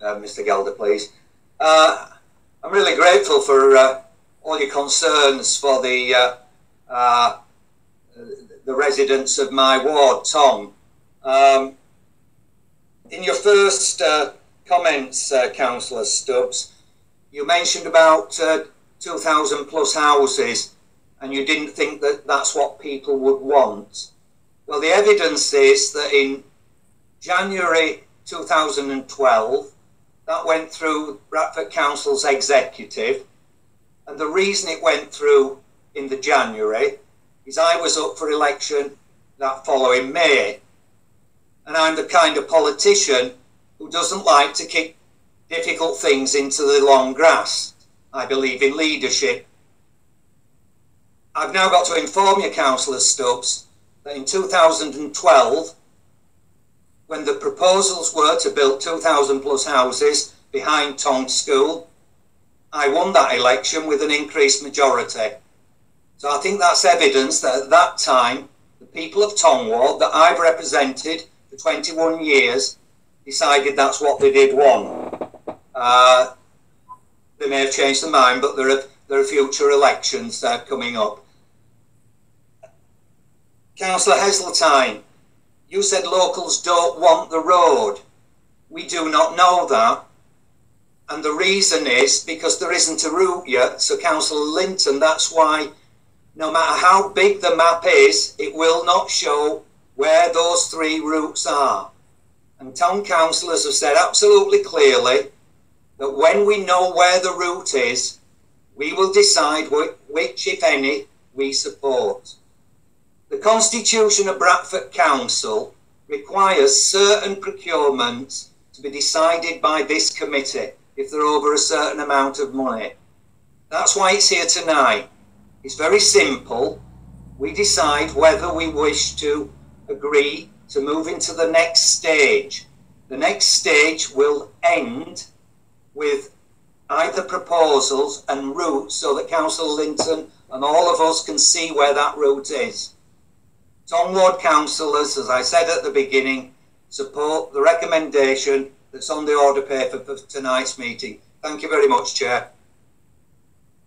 Mr. Gelder, please. I'm really grateful for all your concerns for the residents of my ward, Tong. In your first comments, Councillor Stubbs, you mentioned about 2,000 plus houses, and you didn't think that that's what people would want. Well, the evidence is that in January 2012, that went through Bradford Council's executive, and the reason it went through in the January is I was up for election that following May, and I'm the kind of politician who doesn't like to kick difficult things into the long grass. I believe in leadership. I've now got to inform you, Councillor Stubbs, that in 2012, when the proposals were to build 2,000 plus houses behind Tong School, I won that election with an increased majority. So I think that's evidence that at that time, the people of Tong Ward that I've represented for 21 years decided that's what they did want. They may have changed their mind, but there are future elections coming up. Councillor Heseltine, you said locals don't want the road. We do not know that. And the reason is because there isn't a route yet. So Councillor Linton, that's why no matter how big the map is, it will not show where those three routes are. And town councillors have said absolutely clearly that when we know where the route is, we will decide which, if any, we support. The Constitution of Bradford Council requires certain procurements to be decided by this committee if they're over a certain amount of money. That's why it's here tonight. It's very simple. We decide whether we wish to agree to move into the next stage. The next stage will end with either proposals and routes so that Councillor Linton and all of us can see where that route is. Tong Ward councillors, as I said at the beginning, support the recommendation that's on the order paper for tonight's meeting. Thank you very much, Chair.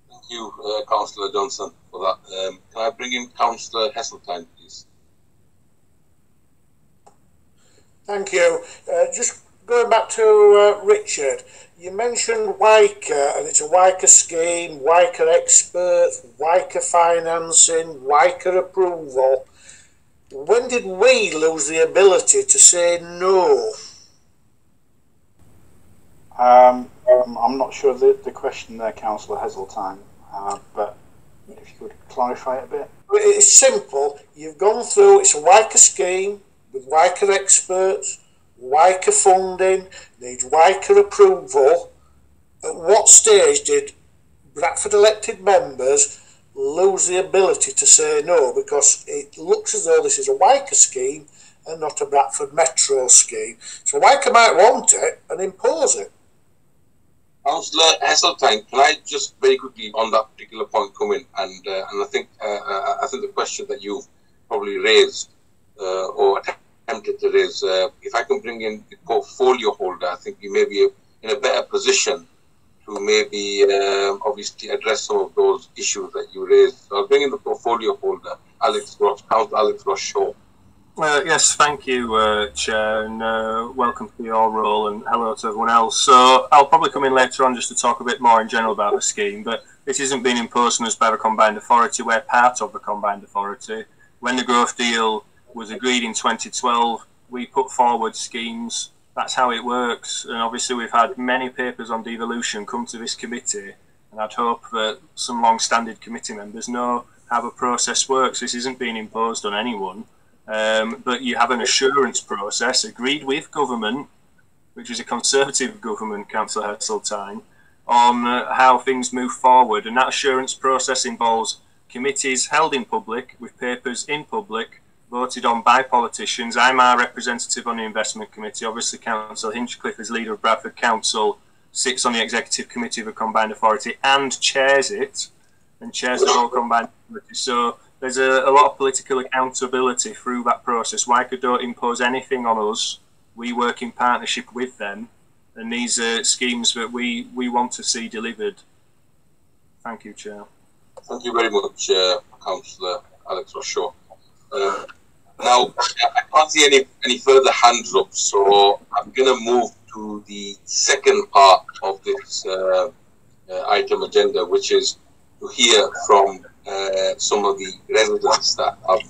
Thank you, Councillor Johnson, for that. Can I bring in Councillor Heseltine, please? Thank you. Just going back to Richard, you mentioned WICA, and it's a WICA scheme, WICA experts, WICA financing, WICA approval. When did we lose the ability to say no? I'm not sure the question there, Councillor Heseltine, but if you could clarify it a bit. It's simple. You've gone through, it's a WICA scheme with WICA experts, WICA funding, needs WICA approval. At what stage did Bradford elected members lose the ability to say no, because it looks as though this is a Wyker scheme and not a Bradford Metro scheme. So Wyker might want it and impose it. Councillor Heseltine, can I just very quickly on that particular point come in? And I think the question that you've probably raised or attempted to raise, if I can bring in the portfolio holder, I think you may be in a better position to maybe obviously address some of those issues that you raised. So I'll bring in the portfolio holder, Councillor Alex Ross-Shaw. Yes, thank you, Chair, and welcome to your role, and hello to everyone else. So I'll probably come in later on just to talk a bit more in general about the scheme, but this isn't being imposed on us by the Combined Authority. We're part of the Combined Authority. When the growth deal was agreed in 2012, we put forward schemes. That's how it works, and obviously we've had many papers on devolution come to this committee, and I'd hope that some long-standing committee members know how the process works. This isn't being imposed on anyone. But you have an assurance process agreed with government, which is a Conservative government, Councillor Heseltine, on how things move forward. And that assurance process involves committees held in public, with papers in public, voted on by politicians. I'm our representative on the investment committee. Obviously, Councillor Hinchcliffe, as leader of Bradford Council, sits on the executive committee of the Combined Authority and chairs it, and chairs the whole Combined Authority. So there's a lot of political accountability through that process. Wyker don't impose anything on us. We work in partnership with them, and these are schemes that we want to see delivered. Thank you, Chair. Thank you very much, Councillor Alex Ross-Shaw. Now, I can't see any further hands up, so I'm going to move to the second part of this item agenda, which is to hear from some of the residents that have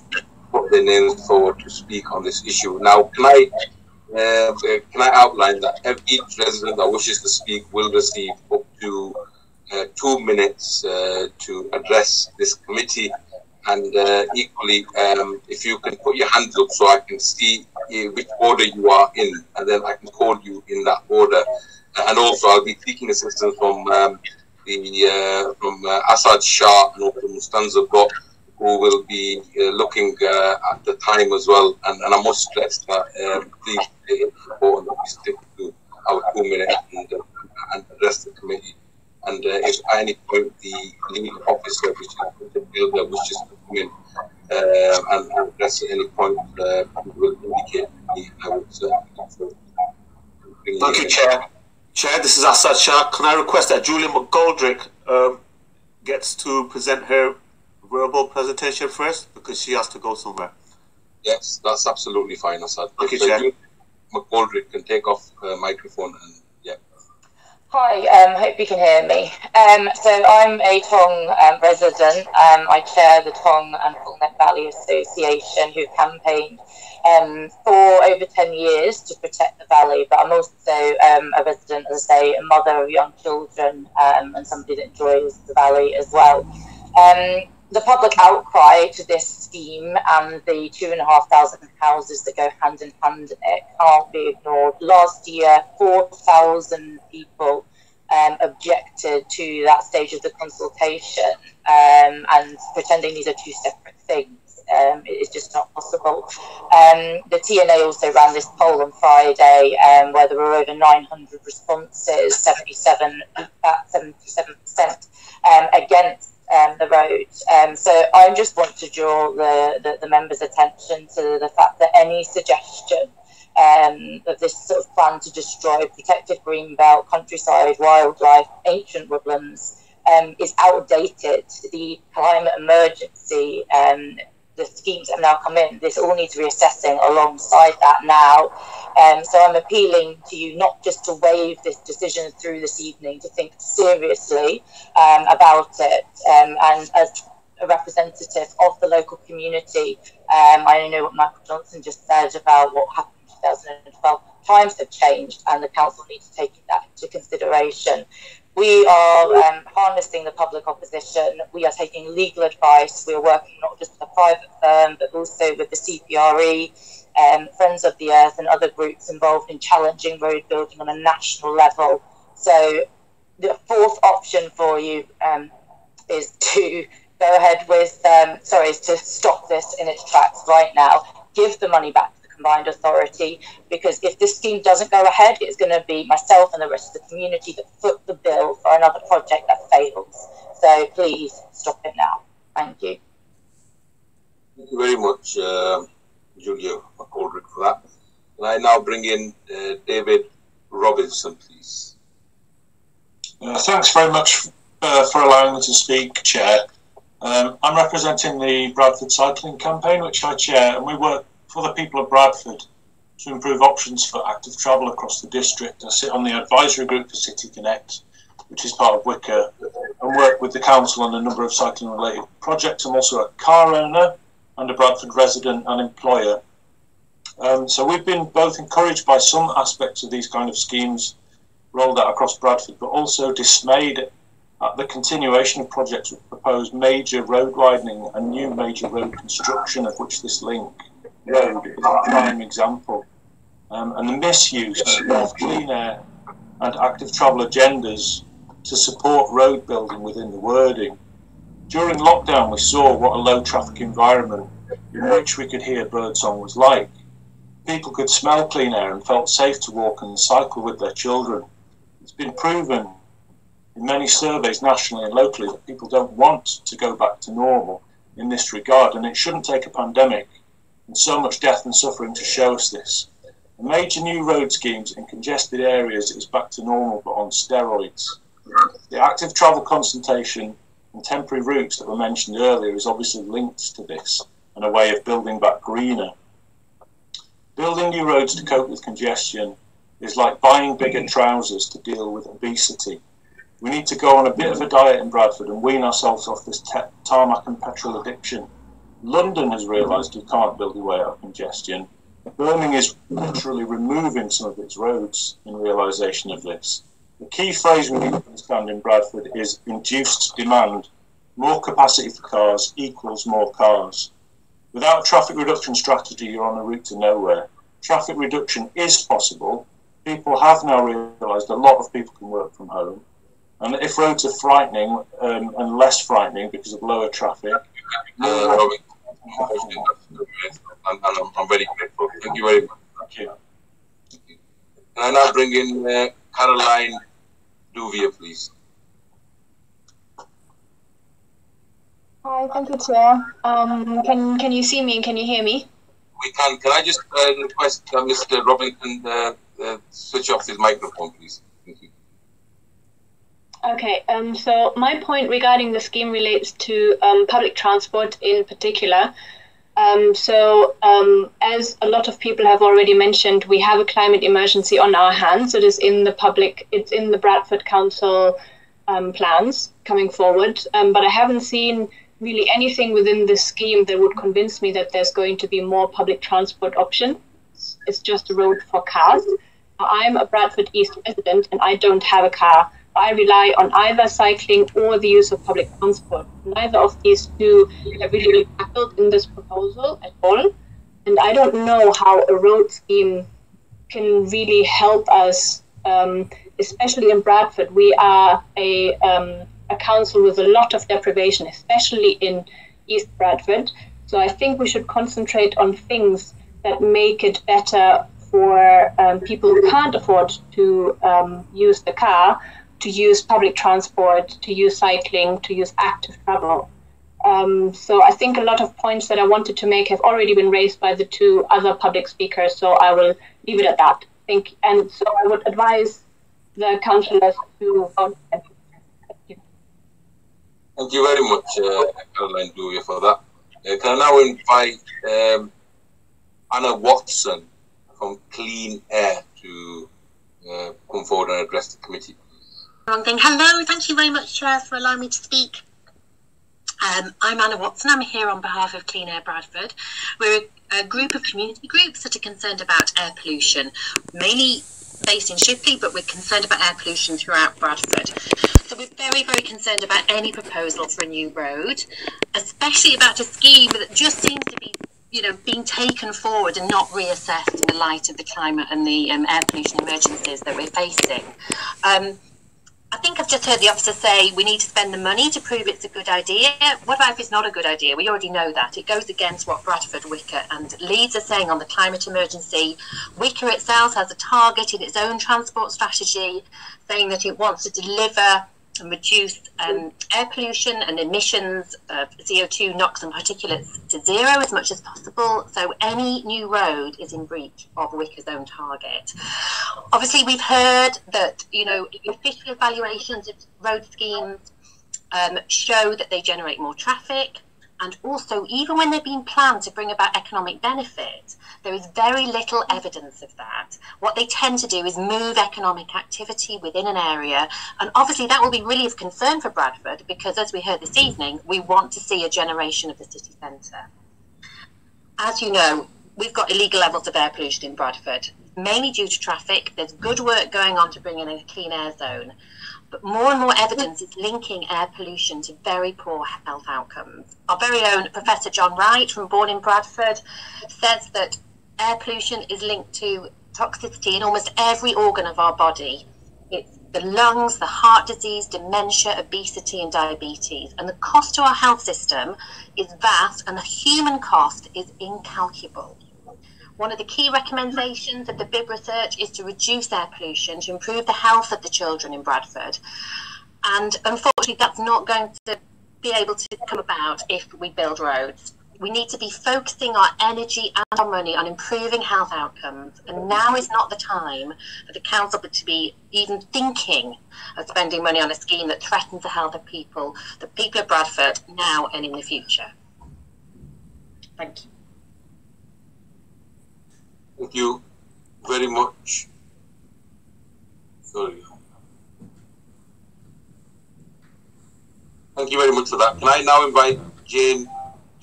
put their names forward to speak on this issue. Now, can I outline that each resident that wishes to speak will receive up to 2 minutes to address this committee, and equally, if you can put your hands up so I can see which order you are in, and then I can call you in that order. And also, I'll be seeking assistance from Asad Shah and also Mustanza Bot, who will be looking at the time as well. And I must stress that please, it's important that we stick to our 2 minutes and address the committee. And if at any point the legal officer, which is the builder, wishes to come in and address at any point, will indicate to me. I would certainly. Thank you, Chair. Chair, this is Asad Shah. Can I request that Julie McGoldrick gets to present her verbal presentation first, because she has to go somewhere? Yes, that's absolutely fine, Asad. Thank you, Chair. Julie McGoldrick can take off her microphone and Hi, hope you can hear me. So I'm a Tong resident. I chair the Tong and Fulneck Valley Association, who campaigned for over 10 years to protect the valley, but I'm also a resident, as I say, a mother of young children, and somebody that enjoys the valley as well. The public outcry to this scheme and the 2,500 houses that go hand in hand in it can't be ignored. Last year, 4,000 people objected to that stage of the consultation, and pretending these are two separate things is just not possible. The TNA also ran this poll on Friday, where there were over 900 responses, 77% against the road. So I just want to draw the members' attention to the fact that any suggestion of this sort of plan to destroy protected greenbelt, countryside, wildlife, ancient woodlands is outdated. The climate emergency, the schemes that have now come in, this all needs reassessing alongside that now. So I'm appealing to you not just to wave this decision through this evening, to think seriously about it. And as a representative of the local community, I know what Michael Johnson just said about what happened in 2012. Times have changed and the council needs to take that into consideration. We are harnessing the public opposition. We are taking legal advice. We are working not just with a private firm, but also with the CPRE, Friends of the Earth, and other groups involved in challenging road building on a national level. So the fourth option for you is to go ahead with, is to stop this in its tracks right now, give the money back to the combined authority, because if this scheme doesn't go ahead, it's going to be myself and the rest of the community that foot the bill for another project that fails. So please stop it now. Thank you. Thank you very much, Julia McGoldrick, for that. And I now bring in David Robinson, please. Thanks very much for allowing me to speak, Chair. I'm representing the Bradford Cycling Campaign, which I chair, and we work for the people of Bradford to improve options for active travel across the district. I sit on the advisory group for City Connect, which is part of Wicker, and work with the council on a number of cycling-related projects. I'm also a car owner and a Bradford resident and employer. So we've been both encouraged by some aspects of these kind of schemes rolled out across Bradford, but also dismayed at the continuation of projects which propose major road widening and new major road construction, of which this link road is a prime example. And the misuse of clean air and active travel agendas to support road building within the wording. During lockdown, we saw what a low traffic environment in which we could hear birdsong was like. People could smell clean air and felt safe to walk and cycle with their children. It's been proven in many surveys nationally and locally that people don't want to go back to normal in this regard, and it shouldn't take a pandemic and so much death and suffering to show us this. The major new road schemes in congested areas is back to normal, but on steroids. The active travel concentration and temporary routes that were mentioned earlier is obviously linked to this and a way of building back greener. Building new roads to cope with congestion is like buying bigger trousers to deal with obesity. We need to go on a bit of a diet in Bradford and wean ourselves off this tarmac and petrol addiction. London has realised you can't build your way out of congestion. Birmingham is literally removing some of its roads in realisation of this. The key phrase we need to understand in Bradford is induced demand. More capacity for cars equals more cars. Without a traffic reduction strategy, you're on a route to nowhere. Traffic reduction is possible. People have now realised a lot of people can work from home. And if roads are frightening and less frightening because of lower traffic, I'm very grateful. Thank you very much. Thank you. And I now bring in Caroline Duvia, please. Hi, thank you, Chair. Can you see me and can you hear me? We can. Can I just request Mr. Robinson switch off his microphone, please? Thank you. Okay, so my point regarding the scheme relates to public transport in particular. As a lot of people have already mentioned, we have a climate emergency on our hands. It is in it's in the Bradford Council plans coming forward, but I haven't seen really anything within this scheme that would convince me that there's going to be more public transport options. It's just a road for cars. I'm a Bradford East resident and I don't have a car. I rely on either cycling or the use of public transport. Neither of these two have really been tackled in this proposal at all. And I don't know how a road scheme can really help us, especially in Bradford. We are a council with a lot of deprivation, especially in East Bradford. So I think we should concentrate on things that make it better for people who can't afford to use the car, to use public transport, to use cycling, to use active travel. So I think a lot of points that I wanted to make have already been raised by the two other public speakers, so I will leave it at that. And so I would advise the councillors to vote. Thank you. Thank you very much, Caroline Dewey, for that. Can I now invite Anna Watson from Clean Air to come forward and address the committee? Hello, thank you very much, Chair, for allowing me to speak. I'm Anna Watson. I'm here on behalf of Clean Air Bradford. We're a group of community groups that are concerned about air pollution, mainly based in Shipley, but we're concerned about air pollution throughout Bradford. So we're very, very concerned about any proposal for a new road, especially about a scheme that just seems to be, being taken forward and not reassessed in the light of the climate and the air pollution emergencies that we're facing. I think I've just heard the officer say we need to spend the money to prove it's a good idea. What about if it's not a good idea? We already know that. It goes against what Bradford, Wicker and Leeds are saying on the climate emergency. Wicker itself has a target in its own transport strategy saying that it wants to deliver and reduce air pollution and emissions of CO2, NOx and particulates to zero as much as possible. So any new road is in breach of Wicker's own target. Obviously, we've heard that, you know, official evaluations of road schemes show that they generate more traffic. And also, even when they've been planned to bring about economic benefit, there is very little evidence of that. What they tend to do is move economic activity within an area. And obviously that will be really of concern for Bradford because, as we heard this evening, we want to see a generation of the city centre. As you know, we've got illegal levels of air pollution in Bradford, mainly due to traffic. There's good work going on to bring in a clean air zone. But more and more evidence is linking air pollution to very poor health outcomes. Our very own Professor John Wright from Born in Bradford says that air pollution is linked to toxicity in almost every organ of our body. It's the lungs, the heart disease, dementia, obesity and diabetes. And the cost to our health system is vast and the human cost is incalculable. One of the key recommendations of the BIB research is to reduce air pollution, to improve the health of the children in Bradford. And unfortunately, that's not going to be able to come about if we build roads. We need to be focusing our energy and our money on improving health outcomes. And now is not the time for the council to be even thinking of spending money on a scheme that threatens the health of people, the people of Bradford, now and in the future. Thank you. Thank you very much. Sorry. Thank you very much for that. Can I now invite Jane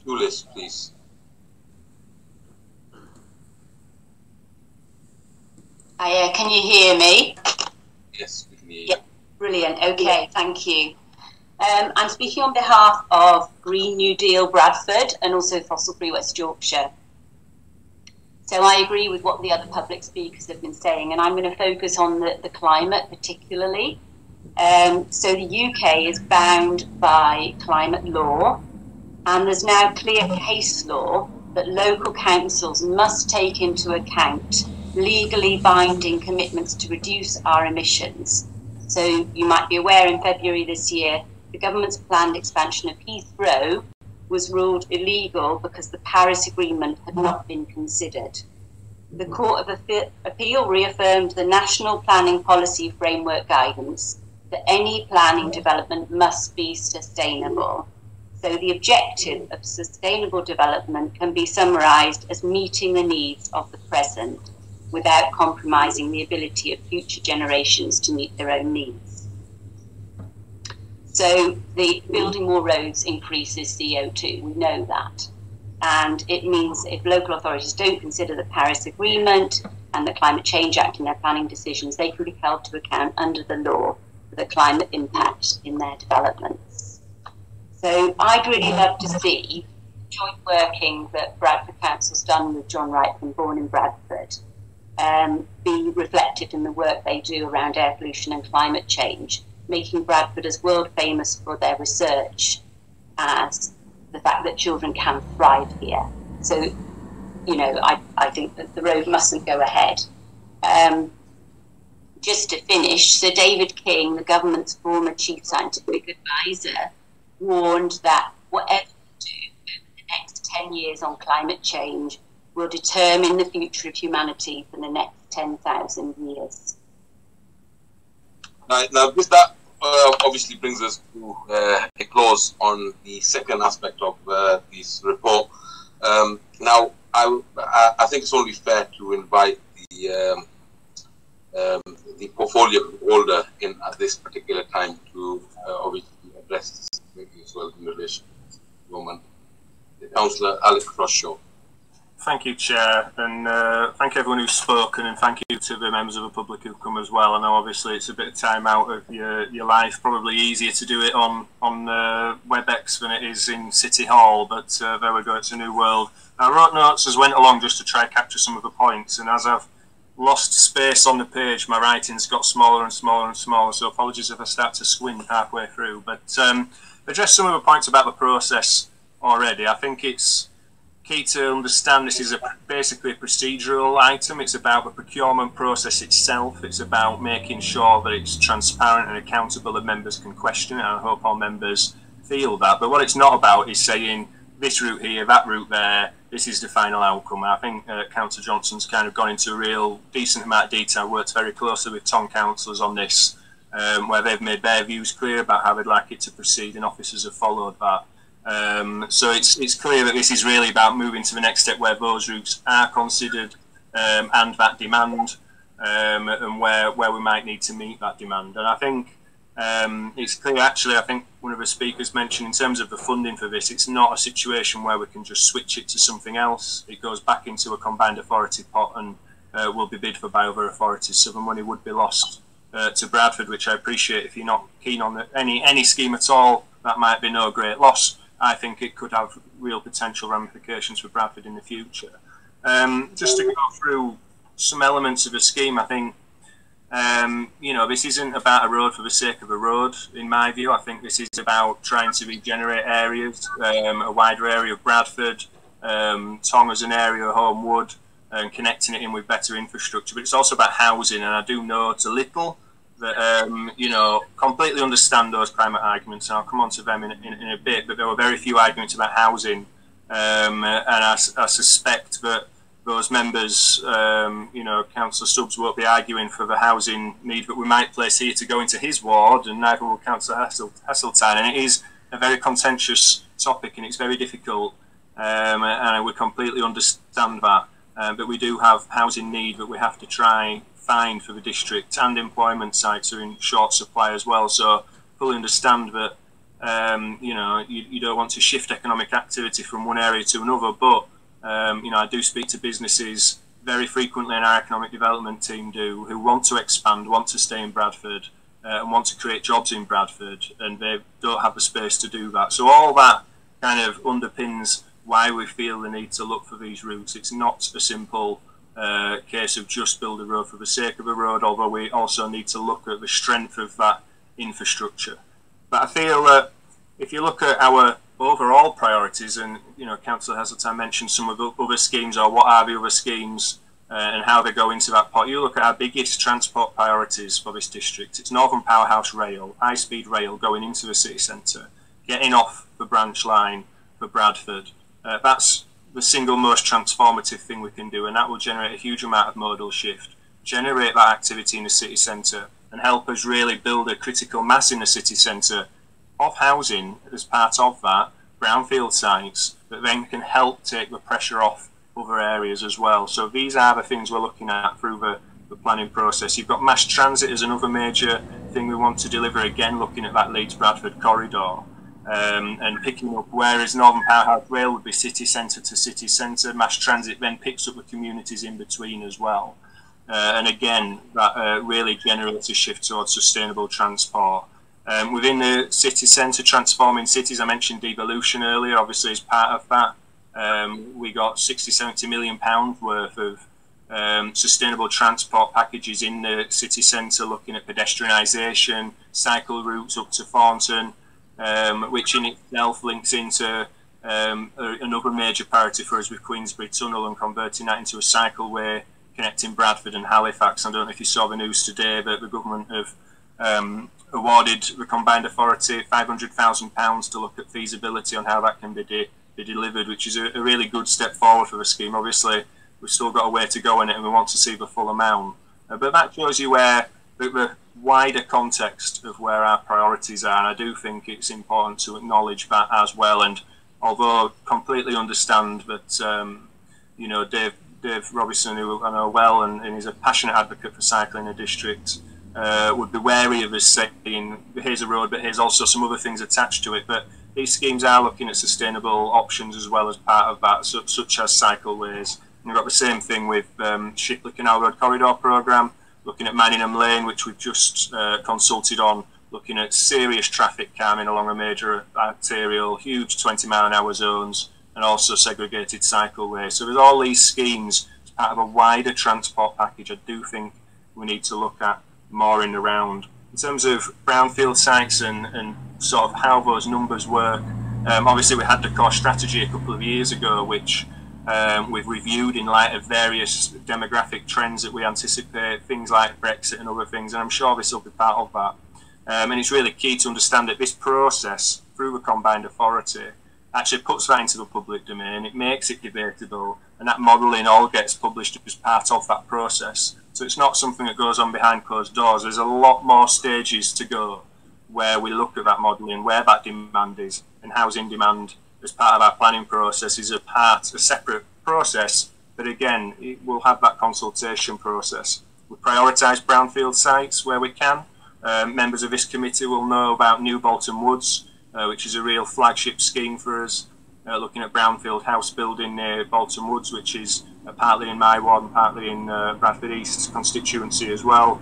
Tulis, please? Hiya, can you hear me? Yes, we can hear you. Yeah, brilliant. Okay, thank you. I'm speaking on behalf of Green New Deal Bradford and also Fossil Free West Yorkshire. So I agree with what the other public speakers have been saying, and I'm going to focus on the climate particularly. So the UK is bound by climate law, and there's now clear case law that local councils must take into account legally binding commitments to reduce our emissions. So you might be aware in February this year, the government's planned expansion of Heathrow was ruled illegal because the Paris Agreement had not been considered. The Court of Appeal reaffirmed the National Planning Policy Framework guidance that any planning development must be sustainable. So the objective of sustainable development can be summarised as meeting the needs of the present without compromising the ability of future generations to meet their own needs. So the building more roads increases CO2, we know that. And it means if local authorities don't consider the Paris Agreement and the Climate Change Act in their planning decisions, they can be held to account under the law for the climate impact in their developments. So I'd really love to see joint working that Bradford Council's done with John Wright from Born in Bradford be reflected in the work they do around air pollution and climate change, making Bradford as world famous for their research as the fact that children can thrive here. So, you know, I think that the road mustn't go ahead. Just to finish, Sir David King, the government's former chief scientific advisor, warned that whatever we do over the next 10 years on climate change will determine the future of humanity for the next 10,000 years. Now that obviously brings us to a close on the second aspect of this report. Now, I think it's only fair to invite the portfolio holder in at this particular time to obviously address this maybe as well in relation to the moment. The Councillor Alec Croshaw. Thank you, Chair, and thank everyone who's spoken, and thank you to the members of the public who've come as well. I know obviously it's a bit of time out of your life, probably easier to do it on WebEx than it is in City Hall, but there we go, it's a new world. I wrote notes as went along just to try and capture some of the points, and as I've lost space on the page. My writing's got smaller and smaller and smaller, so apologies if I start to squint halfway through. But address some of the points about the process already. I think it's key to understand this is basically a procedural item. It's about the procurement process itself. It's about making sure that it's transparent and accountable, that members can question it, and I hope all members feel that. But what it's not about is saying this route here, that route there, this is the final outcome. I think Councillor Johnson's kind of gone into a real decent amount of detail, worked very closely with Tong councillors on this, where they've made their views clear about how they'd like it to proceed, and officers have followed that. So it's clear that this is really about moving to the next step where those routes are considered and that demand and where we might need to meet that demand. And I think it's clear, actually, I think one of the speakers mentioned in terms of the funding for this, it's not a situation where we can just switch it to something else. It goes back into a combined authority pot and will be bid for by other authorities. So the money would be lost to Bradford, which I appreciate. If you're not keen on any scheme at all, that might be no great loss. I think it could have real potential ramifications for Bradford in the future. Just to go through some elements of the scheme, I think, you know, this isn't about a road for the sake of a road, in my view. I think this is about trying to regenerate areas, a wider area of Bradford, Tong as an area, Homewood, and connecting it in with better infrastructure. But it's also about housing, and I do note a little that, you know, completely understand those climate arguments, and I'll come on to them in a bit, but there were very few arguments about housing, and I suspect that those members, you know, Councillor Stubbs won't be arguing for the housing need that we might place here to go into his ward, and neither will Councillor Hasseltine, and it is a very contentious topic and it's very difficult, and we completely understand that, but we do have housing need that we have to try find for the district, and employment sites are in short supply as well. So fully understand that you know, you don't want to shift economic activity from one area to another, but you know, I do speak to businesses very frequently, and our economic development team do, who want to expand, want to stay in Bradford, and want to create jobs in Bradford, and they don't have the space to do that. So all that kind of underpins why we feel the need to look for these routes. It's not a simple case of just build a road for the sake of a road, although we also need to look at the strength of that infrastructure. But I feel that if you look at our overall priorities, and you know, Councillor Hasseltine mentioned some of the other schemes, or what are the other schemes and how they go into that pot. You look at our biggest transport priorities for this district. It's Northern Powerhouse Rail, high-speed rail going into the city centre, getting off the branch line for Bradford. That's the single most transformative thing we can do, and that will generate a huge amount of modal shift, generate that activity in the city centre, and help us really build a critical mass in the city centre of housing as part of that, brownfield sites, that then can help take the pressure off other areas as well. So these are the things we're looking at through the planning process. You've got mass transit as another major thing we want to deliver, again looking at that Leeds-Bradford corridor. And picking up, whereas Northern Powerhouse Rail would be city centre to city centre, mass transit then picks up the communities in between as well. And again, that really generates a shift towards sustainable transport. Within the city centre, transforming cities, I mentioned devolution earlier, obviously as part of that. We got £60–70 million worth of sustainable transport packages in the city centre, looking at pedestrianisation, cycle routes up to Thornton, which in itself links into another major priority for us with Queensbury Tunnel and converting that into a cycleway connecting Bradford and Halifax. I don't know if you saw the news today, but the government have awarded the combined authority £500,000 to look at feasibility on how that can be delivered, which is a really good step forward for the scheme. Obviously, we've still got a way to go in it, and we want to see the full amount. But that shows you where the wider context of where our priorities are, and I do think it's important to acknowledge that as well. And although completely understand that, you know, Dave Robinson, who I know well and is a passionate advocate for cycling in the district, would be wary of us saying, here's a road, but here's also some other things attached to it. But these schemes are looking at sustainable options as well as part of that, such as cycleways. And we've got the same thing with Shipley Canal Road Corridor Programme, looking at Manningham Lane, which we've just consulted on, looking at serious traffic calming along a major arterial, huge 20-mile-an-hour zones, and also segregated cycleways. So there's all these schemes as part of a wider transport package, I do think we need to look at more in the round. In terms of brownfield sites and sort of how those numbers work, obviously we had the core strategy a couple of years ago, which we've reviewed in light of various demographic trends that we anticipate, things like Brexit and other things, and I'm sure this will be part of that. And it's really key to understand that this process, through the combined authority, actually puts that into the public domain, it makes it debatable, and that modelling all gets published as part of that process. So it's not something that goes on behind closed doors. There's a lot more stages to go where we look at that modelling, where that demand is, and housing demand as part of our planning process is a separate process, but again, it will have that consultation process. We prioritise brownfield sites where we can. Members of this committee will know about New Bolton Woods, which is a real flagship scheme for us, looking at brownfield house building near Bolton Woods, which is partly in my ward and partly in Bradford East constituency as well.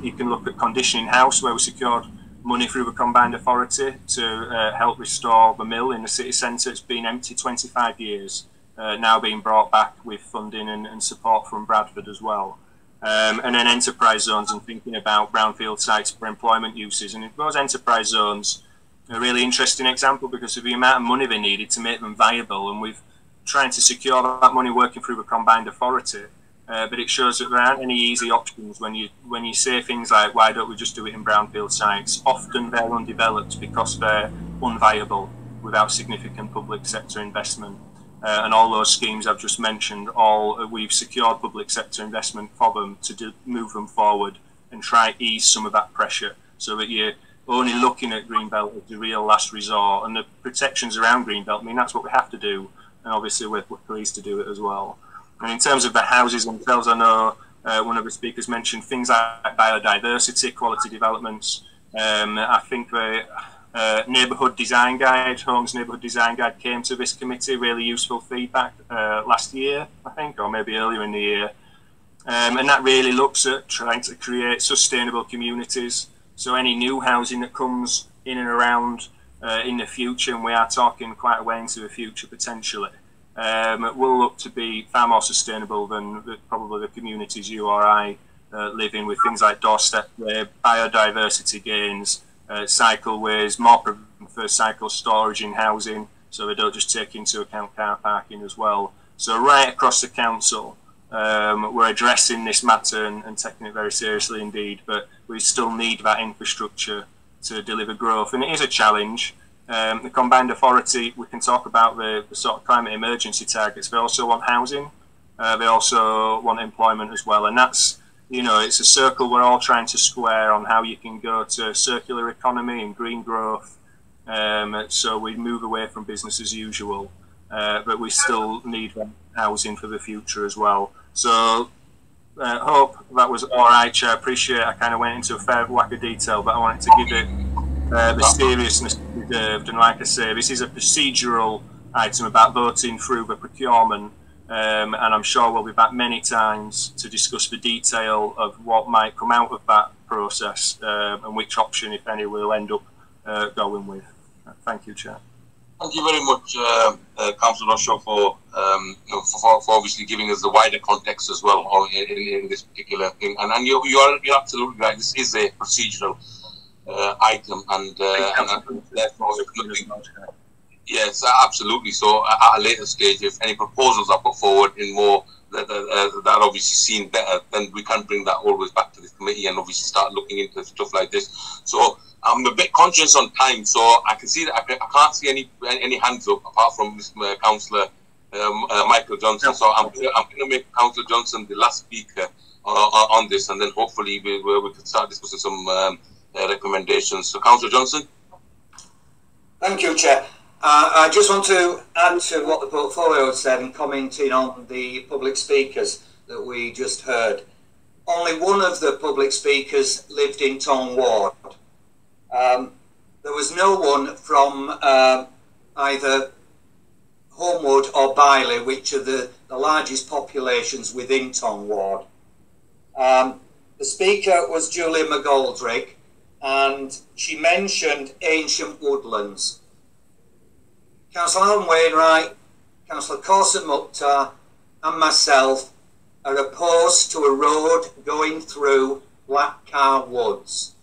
You can look at Conditioning House, where we secured money through the combined authority to help restore the mill in the city centre. It's been empty 25 years, now being brought back with funding and support from Bradford as well. And then enterprise zones and thinking about brownfield sites for employment uses. And those enterprise zones are a really interesting example because of the amount of money they needed to make them viable, and we've trying to secure that money working through the combined authority. But it shows that there aren't any easy options when you say things like, why don't we just do it in brownfield sites? Often they're undeveloped because they're unviable without significant public sector investment. And all those schemes I've just mentioned, we've secured public sector investment for them to move them forward and try to ease some of that pressure so that you're only looking at Greenbelt as the real last resort, and the protections around Greenbelt, I mean, that's what we have to do, and obviously we're pleased to do it as well. And in terms of the houses themselves, I know one of the speakers mentioned things like biodiversity, quality developments. I think the neighbourhood design guide, Home's neighbourhood design guide, came to this committee, really useful feedback last year, I think, or maybe earlier in the year. And that really looks at trying to create sustainable communities. So any new housing that comes in and around in the future, and we are talking quite a way into the future potentially, will look to be far more sustainable than probably the communities you or I live in, with things like doorstep biodiversity gains, cycleways, more for cycle storage in housing, so they don't just take into account car parking as well. So right across the council, we're addressing this matter and taking it very seriously indeed, but we still need that infrastructure to deliver growth, and it is a challenge. The combined authority, we can talk about the sort of climate emergency targets. They also want housing, they also want employment as well, and that's, you know, it's a circle we're all trying to square on how you can go to circular economy and green growth. So we move away from business as usual, but we still need housing for the future as well. So hope that was all right, Chair. I appreciate I kind of went into a fair whack of detail, but I wanted to give it the seriousness it deserved. And like I say, this is a procedural item about voting through the procurement, and I'm sure we'll be back many times to discuss the detail of what might come out of that process and which option, if any, we'll end up going with. Thank you, Chair. Thank you very much, Councillor Osho, for obviously giving us the wider context as well in this particular thing. And you're absolutely right. This is a procedural item, and therefore, yes, absolutely. So at a later stage, if any proposals are put forward in more that are obviously seen better, then we can bring that always back to the committee and obviously start looking into stuff like this. So I'm a bit conscious on time, so I can see that I can't see any hands up apart from Councillor Michael Johnson. So I'm going to make Councillor Johnson the last speaker on this, and then hopefully we can start discussing some recommendations. So Councillor Johnson. Thank you, Chair. I just want to add to what the portfolio said and commenting on the public speakers that we just heard. Only one of the public speakers lived in Tong ward. There was no one from either Homewood or Biley, which are the largest populations within Tong ward. The speaker was Julia McGoldrick, and she mentioned ancient woodlands. Councillor Alan Wainwright, Councillor Corson Mukhtar and myself are opposed to a road going through Black Car Woods.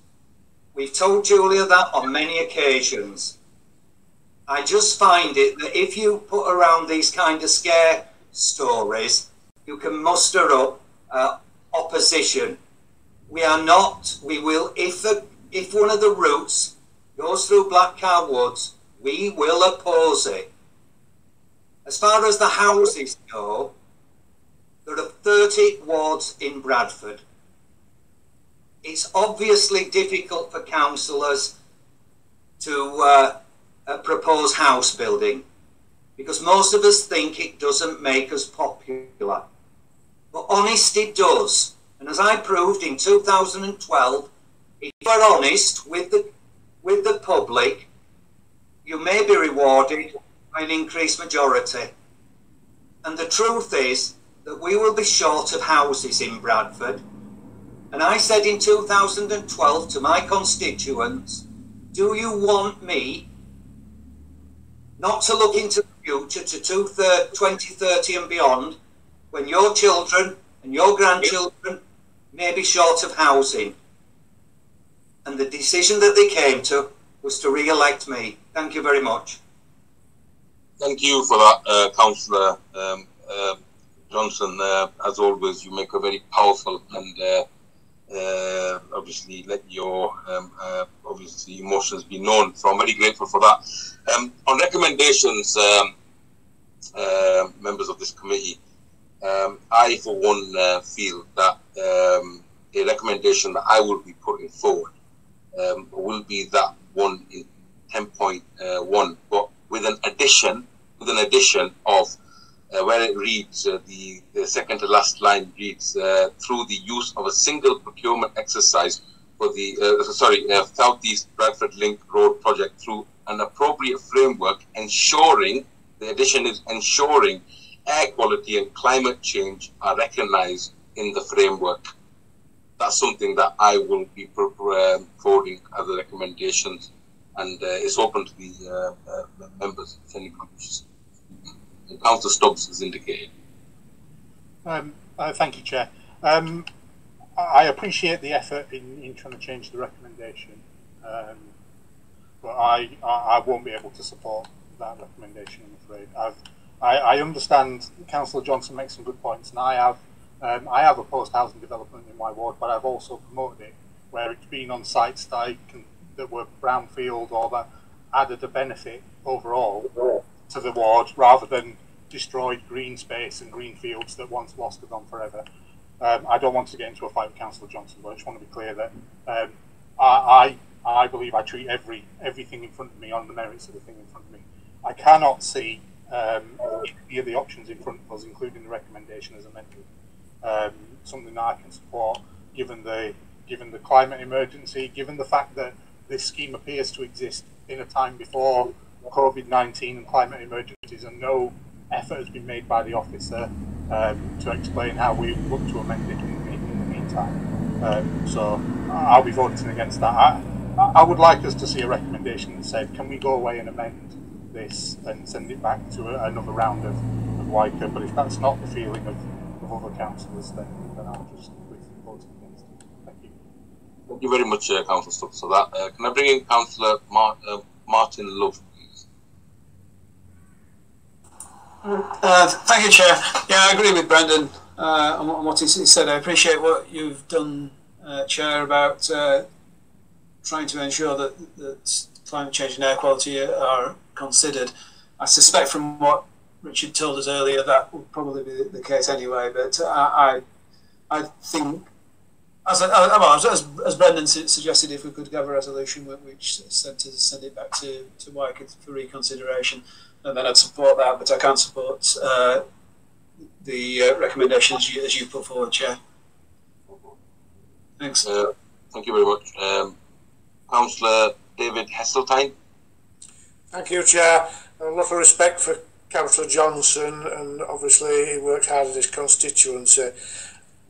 We've told Julia that on many occasions. I just find it that if you put around these kind of scare stories, you can muster up opposition. We will, if one of the routes goes through Black Car Woods, we will oppose it. As far as the houses go, there are 30 wards in Bradford. It's obviously difficult for councillors to propose house building because most of us think it doesn't make us popular. But honest it does. And as I proved in 2012, if you are honest with the public, you may be rewarded by an increased majority. And the truth is that we will be short of houses in Bradford. And I said in 2012 to my constituents, do you want me not to look into the future to 2030 and beyond, when your children and your grandchildren may be short of housing? And the decision that they came to was to re-elect me. Thank you very much. Thank you for that, Councillor Johnson. As always, you make a very powerful and obviously let your obviously emotions be known. So I'm very grateful for that. On recommendations, members of this committee, I for one feel that a recommendation that I will be putting forward will be that one in 10.1, but with an addition of where it reads, the second to last line reads, through the use of a single procurement exercise for the South East Bradford Link road project through an appropriate framework, ensuring, the addition is ensuring air quality and climate change are recognised in the framework. That's something that I will be forwarding as a recommendations, and it's open to the members if any questions. Councillor Stubbs has indicated. Thank you, Chair. I appreciate the effort in trying to change the recommendation, but I won't be able to support that recommendation, I'm afraid. I understand Councillor Johnson makes some good points, and I have opposed housing development in my ward, but I've also promoted it where it's been on sites that were brownfield or that added a benefit overall to the ward, rather than destroyed green space and green fields that once lost are gone forever. I don't want to get into a fight with Councillor Johnson, but I just want to be clear that I believe I treat everything in front of me on the merits of the thing in front of me. I cannot see any of the options in front of us, including the recommendation as amended, something that I can support, given the climate emergency, given the fact that this scheme appears to exist in a time before COVID-19 and climate emergencies, and no effort has been made by the officer to explain how we look to amend it in the meantime. So I'll be voting against that. I would like us to see a recommendation that said, can we go away and amend this and send it back to another round of WICA? But if that's not the feeling of other councillors, then I'll just vote against it. Thank you. Thank you very much, Councillor Stubbs, for that. Can I bring in Councillor Martin Love? Thank you, Chair. Yeah, I agree with Brendan on what he said. I appreciate what you've done, Chair, about trying to ensure that climate change and air quality are considered. I suspect from what Richard told us earlier that would probably be the case anyway, but I think, as Brendan suggested, if we could have a resolution which said to send it back to WICA for reconsideration, and then I'd support that, but I can't support the recommendation as you put forward, Chair. Thanks. Thank you very much. Councillor David Heseltine. Thank you, Chair. A lot of respect for Councillor Johnson, and obviously he worked hard in his constituency.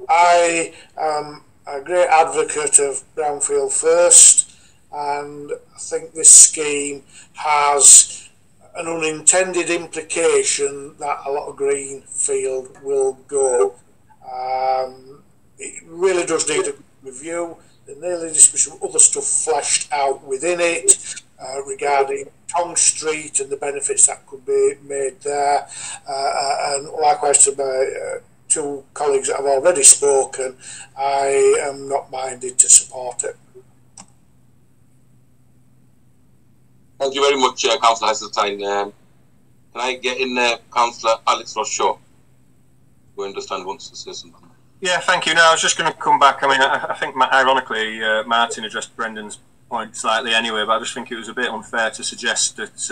I am a great advocate of Brownfield First, and I think this scheme has an unintended implication that a lot of green field will go. It really does need a review. The nearly discussion, other stuff fleshed out within it regarding Tong Street and the benefits that could be made there. And likewise to my two colleagues that have already spoken, I am not minded to support it. Thank you very much, Councillor Heseltine. Can I get in Councillor Alex Rochaud, who I understand wants to say something? Yeah, thank you. No, I was just going to come back. I mean, I think, ironically, Martin addressed Brendan's point slightly anyway, but I just think it was a bit unfair to suggest that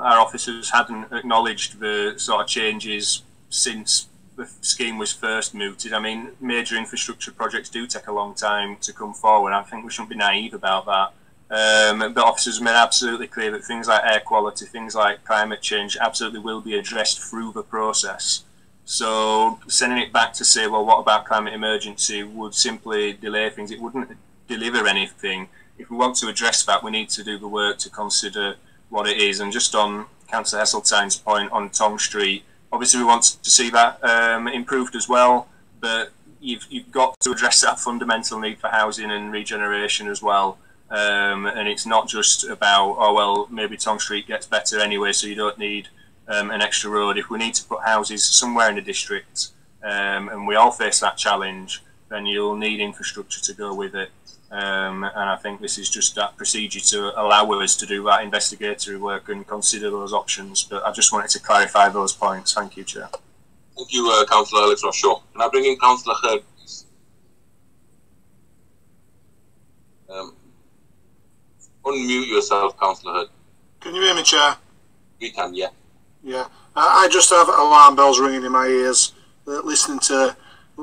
our officers hadn't acknowledged the sort of changes since the scheme was first mooted. I mean, major infrastructure projects do take a long time to come forward. I think we shouldn't be naive about that. The officers have made absolutely clear that things like air quality, things like climate change absolutely will be addressed through the process. So sending it back to say, well, what about climate emergency would simply delay things. It wouldn't deliver anything. If we want to address that, we need to do the work to consider what it is. And just on Councillor Heseltine's point on Tong Street, obviously we want to see that improved as well, but you've got to address that fundamental need for housing and regeneration as well. And it's not just about, oh, well, maybe Tong Street gets better anyway, so you don't need an extra road. If we need to put houses somewhere in the district, and we all face that challenge, then you'll need infrastructure to go with it. And I think this is just that procedure to allow us to do that investigatory work and consider those options. But I just wanted to clarify those points. Thank you, Chair. Thank you, Councillor Alex Rochaud. Can I bring in Councillor Hurd, please? Unmute yourself, Councillor Hurd. Can you hear me, Chair? We can, yeah. Yeah. I just have alarm bells ringing in my ears, listening to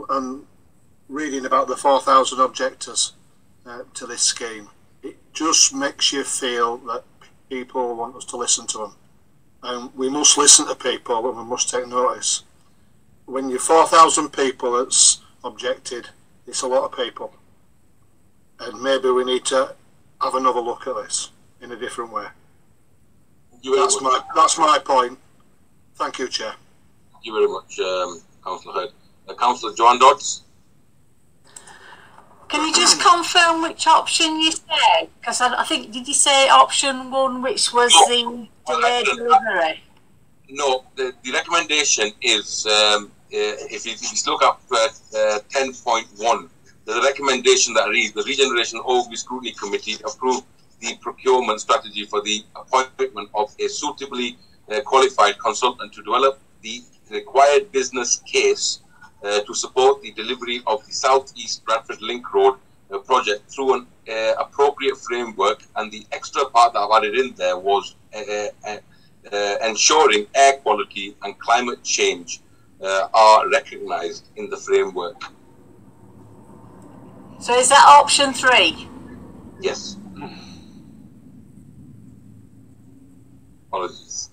and reading about the 4,000 objectors to this scheme. It just makes you feel that people want us to listen to them. And we must listen to people and we must take notice. When you're 4,000 people that's objected, it's a lot of people. And maybe we need to have another look at this in a different way. That's my point. Thank you, Chair. Thank you very much, Councillor Hurd. Councillor John Dodds. Can you just confirm which option you said? Because I think, did you say option 1, which was the delayed delivery? No, the recommendation is, if you look up 10.1, the recommendation that reads, the Regeneration Overview Scrutiny Committee approved the procurement strategy for the appointment of a suitably qualified consultant to develop the required business case to support the delivery of the South East Bradford Link Road project through an appropriate framework. And the extra part that I added in there was ensuring air quality and climate change are recognised in the framework. So is that option 3? Yes. Apologies.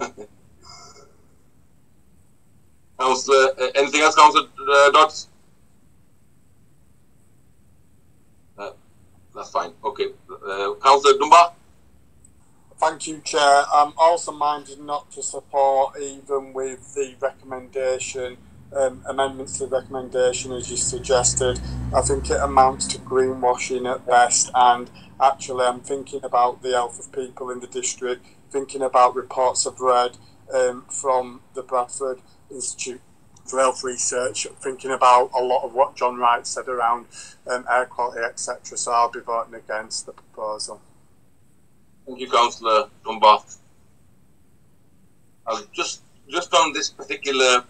Councillor, anything else, Councillor Dodds? That's fine. Okay. Councillor Dumba? Thank you, Chair. I'm also minded not to support, even with the recommendation, amendments to the recommendation as you suggested. I think it amounts to greenwashing at best, and actually I'm thinking about the health of people in the district, thinking about reports I've read from the Bradford Institute for Health Research, thinking about a lot of what John Wright said around air quality, etc. So I'll be voting against the proposal. Thank you, Councillor Dumba. Just on this particular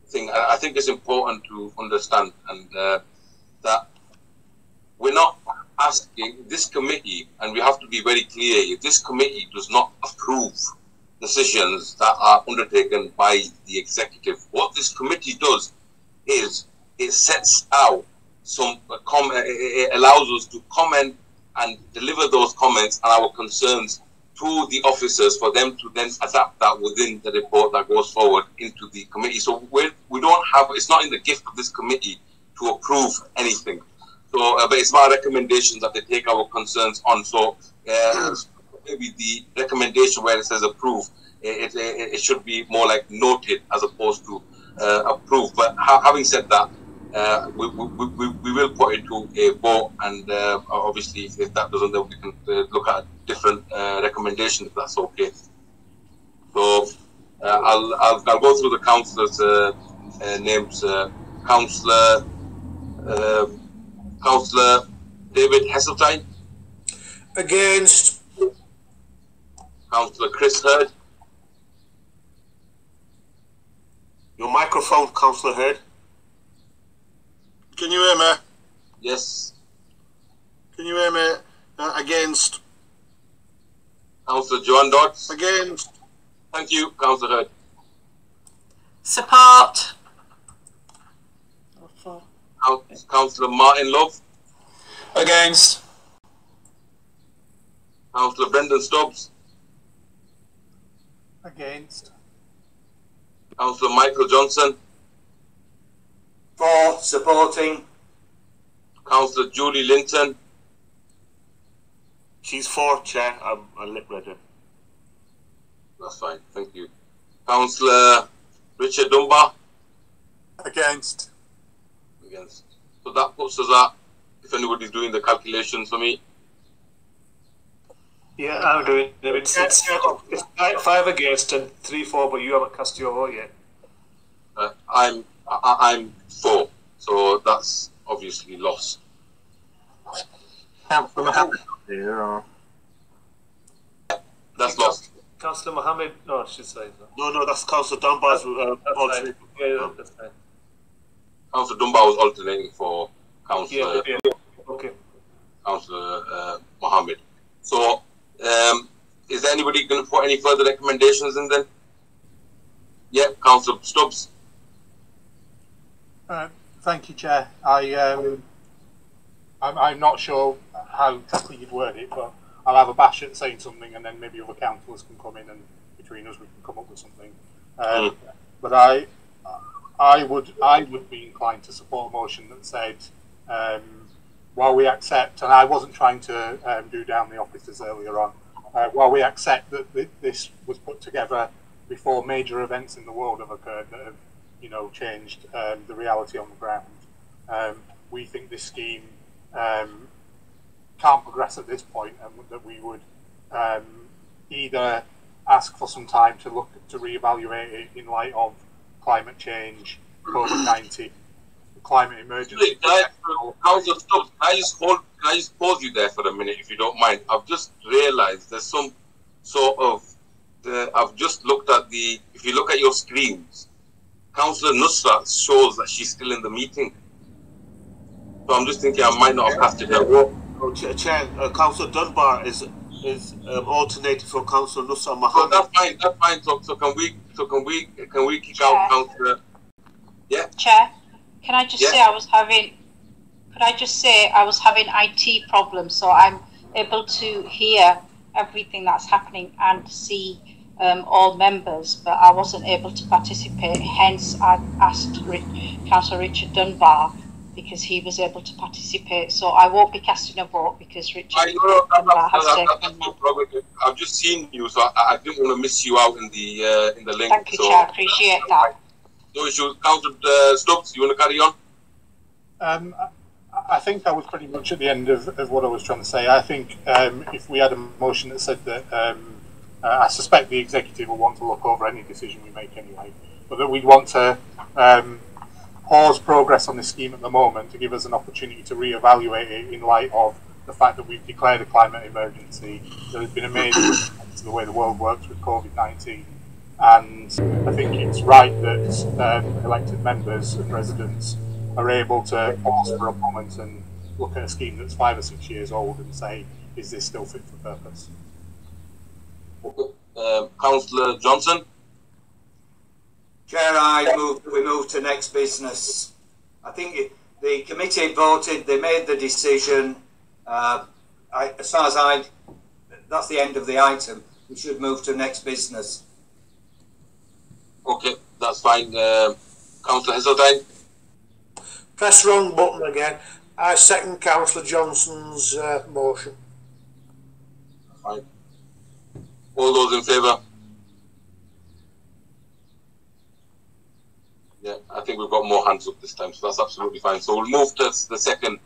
thing, I think it's important to understand and that we're not asking this committee, and we have to be very clear here, this committee does not approve decisions that are undertaken by the executive. What this committee does is it sets out some it allows us to comment and deliver those comments and our concerns to the officers for them to then adapt that within the report that goes forward into the committee. So we don't have, it's not in the gift of this committee to approve anything. So, but it's my recommendations that they take our concerns on. So maybe the recommendation where it says approve, it should be more like noted as opposed to approved. But having said that, we will put it to a vote, and obviously if that doesn't, then we can look at different recommendations, if that's okay. So I'll go through the councillors' names. Councillor David Heseltine. Against. Councillor Chris Hurd. Your microphone, Councillor Hurd. Can you hear me? Yes. Can you hear me? Against. Councillor Joan Dodds. Against. Thank you, Councillor Hurd. Support. Councillor Martin Love. Against. Councillor Brendan Stubbs. Against. Councillor Michael Johnson. For. Supporting. Councillor Julie Linton. She's for, Chair. I'm a lip reader. That's fine, thank you. Councillor Richard Dunbar. Against. Against. So that puts us at, if anybody's doing the calculations for me. Yeah, I'm doing it. It's 5 against and 3 for, but you haven't cast your vote yet. I'm for, so that's obviously lost. Councillor Mohammed here, or? That's lost. Councillor Mohammed, no, I should say that. No, that's Councillor Dunbar's alternate. Yeah, that's fine. Councillor Dunbar was alternating for Councillor Okay. Councillor Mohammed. So, is there anybody going to put any further recommendations in then? Yeah, Councillor Stubbs. Thank you, Chair. I'm not sure how exactly you'd word it, but I'll have a bash at saying something, and then maybe other councillors can come in, and between us we can come up with something. But I would be inclined to support a motion that said, while we accept, and I wasn't trying to do down the officers earlier on, while we accept that this was put together before major events in the world have occurred that have, changed the reality on the ground, we think this scheme can't progress at this point, and that we would either ask for some time to look to reevaluate it in light of climate change, COVID-19, climate emergency. Councillor Stubbs, can I just pause you there for a minute, if you don't mind? I've just realised there's some sort of I've just looked at if you look at your screens, Councillor Nusrat shows that she's still in the meeting. So I'm just thinking I might not have casted her vote. Chair, Councillor Dunbar is alternating for Councillor Nusrat Mohammed. So that's fine. So can we kick out Councillor? Yeah. Chair, can I just say I was having IT problems, so I'm able to hear everything that's happening and see all members, but I wasn't able to participate. Hence, I asked Councillor Richard Dunbar, because he was able to participate. So I won't be casting a vote because Richard Dunbar has taken my vote. I've just seen you, so I didn't want to miss you out in the link. Thank you, Chair. Appreciate that. No issues. Councillor Stubbs, you want to carry on? I think that was pretty much at the end of what I was trying to say. I think if we had a motion that said that, I suspect the executive will want to look over any decision we make anyway, but that we'd want to pause progress on this scheme at the moment to give us an opportunity to reevaluate it in light of the fact that we've declared a climate emergency. There has been a major impact to the way the world works with COVID-19, and I think it's right that elected members and residents are able to pause for a moment and look at a scheme that's 5 or 6 years old and say, is this still fit for purpose? Councillor Johnson. Chair, we move to next business. I think the committee voted, they made the decision. As far as that's the end of the item. We should move to next business. Okay, that's fine. Councillor Heseltine. Press wrong button again. I second Councillor Johnson's motion. Fine. All those in favour? Yeah, I think we've got more hands. hands up this time, so that's absolutely fine. So we'll move to the second